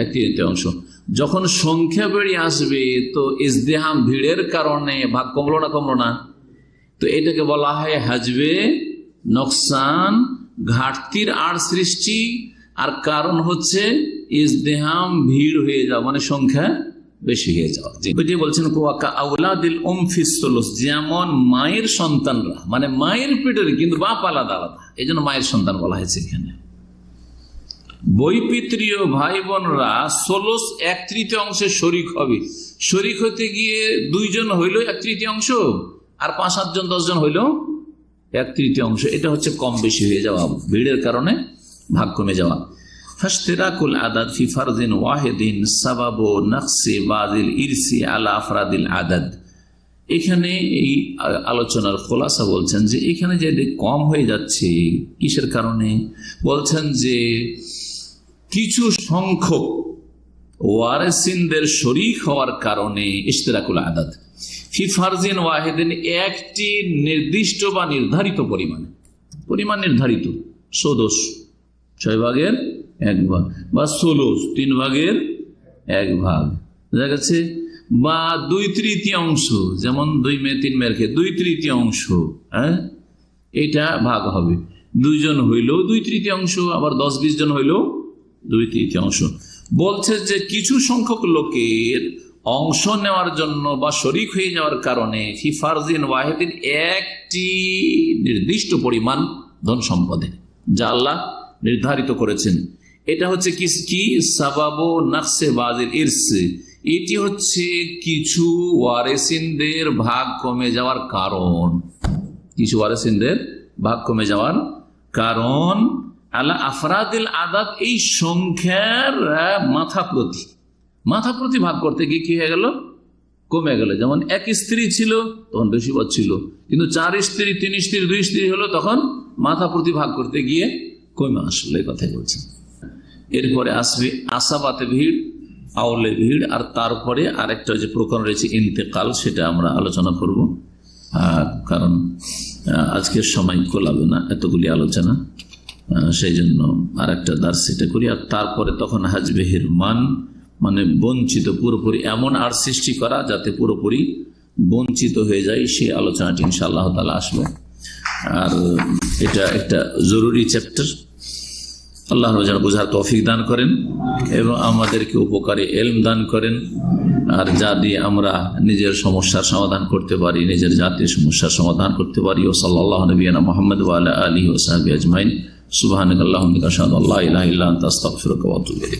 1/3। যখন সংখ্যা বেড়ে আসবে তো ইজদিহাম, ভিড়ের কারণে ভাগ কমলো না, তো এটাকে বলা হয় হাজবে নকসান, ঘাটতির আর সৃষ্টি, আর কারণ হচ্ছে ইজদিহাম, ভিড় হয়ে যাওয়া, মানে সংখ্যা বেশি হয়ে যাওয়া। বলছেন যেমন মায়ের সন্তানরা, মানে মায়ের পেটের কিন্তু বাপ আলাদা আলাদা, এই জন্য মায়ের সন্তান বলা হয়েছে এখানে। বৈপিত্রীয় ভাই বোনরা 16 1/3 শরিক হবে, শরিক হতে গিয়ে দুইজন হইল 1/3, আর 5-7 জন 10 জন হইল 1/3। এটা হচ্ছে কম বেশি হয়ে যাওয়া, ভিড়ের কারণে ভাগ কমে যাওয়া। ফাশতিরাকুল আদাদ ফি ফারজিন ওয়াহিদিন সাবাবু নাকসি বাযিল ইরসি আলা আফরাদিল আদাদ। এখানে এই আলোচনার খোলাসা বলছেন যে এখানে যে কম হয়ে যাচ্ছে কিসের কারণে, বলছেন যে কিছু সংখ্যক ওয়ারিসিনদের শরীক হওয়ার কারণে, ইশতিরাকুল আদাদ ফি ফারজিন ওয়াহিদিন, একটি নির্দিষ্ট বা নির্ধারিত পরিমাণ নির্ধারিত, সদস্য 6/1 বা ষোলশ 3/1 বুঝা গেছে, বা 2/3, যেমন 2 মেয়ে 3 মেয়ের ক্ষেত্রে 2/3, হ্যাঁ, এটা ভাগ হবে। দুইজন হইল 2/3, আবার 10-20 জন হইল 2/3। বলছে যে কিছু সংখ্যক লোকের অংশ নেওয়ার জন্য বা শরিক হয়ে যাওয়ার কারণে ফি ফারজিন ওয়াহিদিন, একটি নির্দিষ্ট পরিমাণ ধন সম্পদে যা আল্লাহ নির্ধারিত করেছেন, এটা হচ্ছে কি সাবাবু নাকসে বাযিল ইরসি, এটি হচ্ছে কিছু ওয়ারিসিনদের ভাগ কমে যাওয়ার কারণ, আলা আফরাদিল আদাদ, এই সংখ্যার মাথা প্রতি ভাগ করতে গিয়ে কি হয়ে গেল, কমে গেল। যেমন 1 স্ত্রী ছিল তখন বেশি ছিল, কিন্তু 4 স্ত্রী 3 স্ত্রী 2 স্ত্রী হলো, তখন মাথা প্রতি ভাগ করতে গিয়ে কমে আসলো, এই কথাই বলছেন। এরপরে আসবে আসাবাতে ভিড়, আউলে ভিড়, আর তারপরে আরেকটা যে প্রকরণ রয়েছে ইন্তেকাল, সেটা আমরা আলোচনা করব, কারণ আজকের সময় কোলাবে না এতগুলি আলোচনা, সেই জন্য আর একটা দার্স সেটা করি। আর তারপরে তখন হাজবে হিরমান, মানে বঞ্চিত, পুরোপুরি এমন আর সৃষ্টি করা যাতে পুরোপুরি বঞ্চিত হয়ে যায়, সেই আলোচনাটি ইনশাআল্লাহ তাআলা আসবে। আর এটা একটা জরুরি চ্যাপ্টার। আল্লাহ যেন বোঝার তৌফিক দান করেন এবং আমাদেরকে উপকারী ইলম দান করেন, আর যা দিয়ে আমরা নিজের সমস্যার সমাধান করতে পারি, নিজের জাতীয় সমস্যার সমাধান করতে পারি। ও সাল্লাল্লাহু নবিয়ানা মুহাম্মদ ওয়া আলা আলিহি ওয়া সাহবিহি আজমাইন। সুবহানাকাল্লাহুম্মা ওয়া বিহামদিকা আশহাদু আল্লা ইলাহা ইল্লা আনতা আস্তাগফিরুকা ওয়া আতুবু ইলাইক।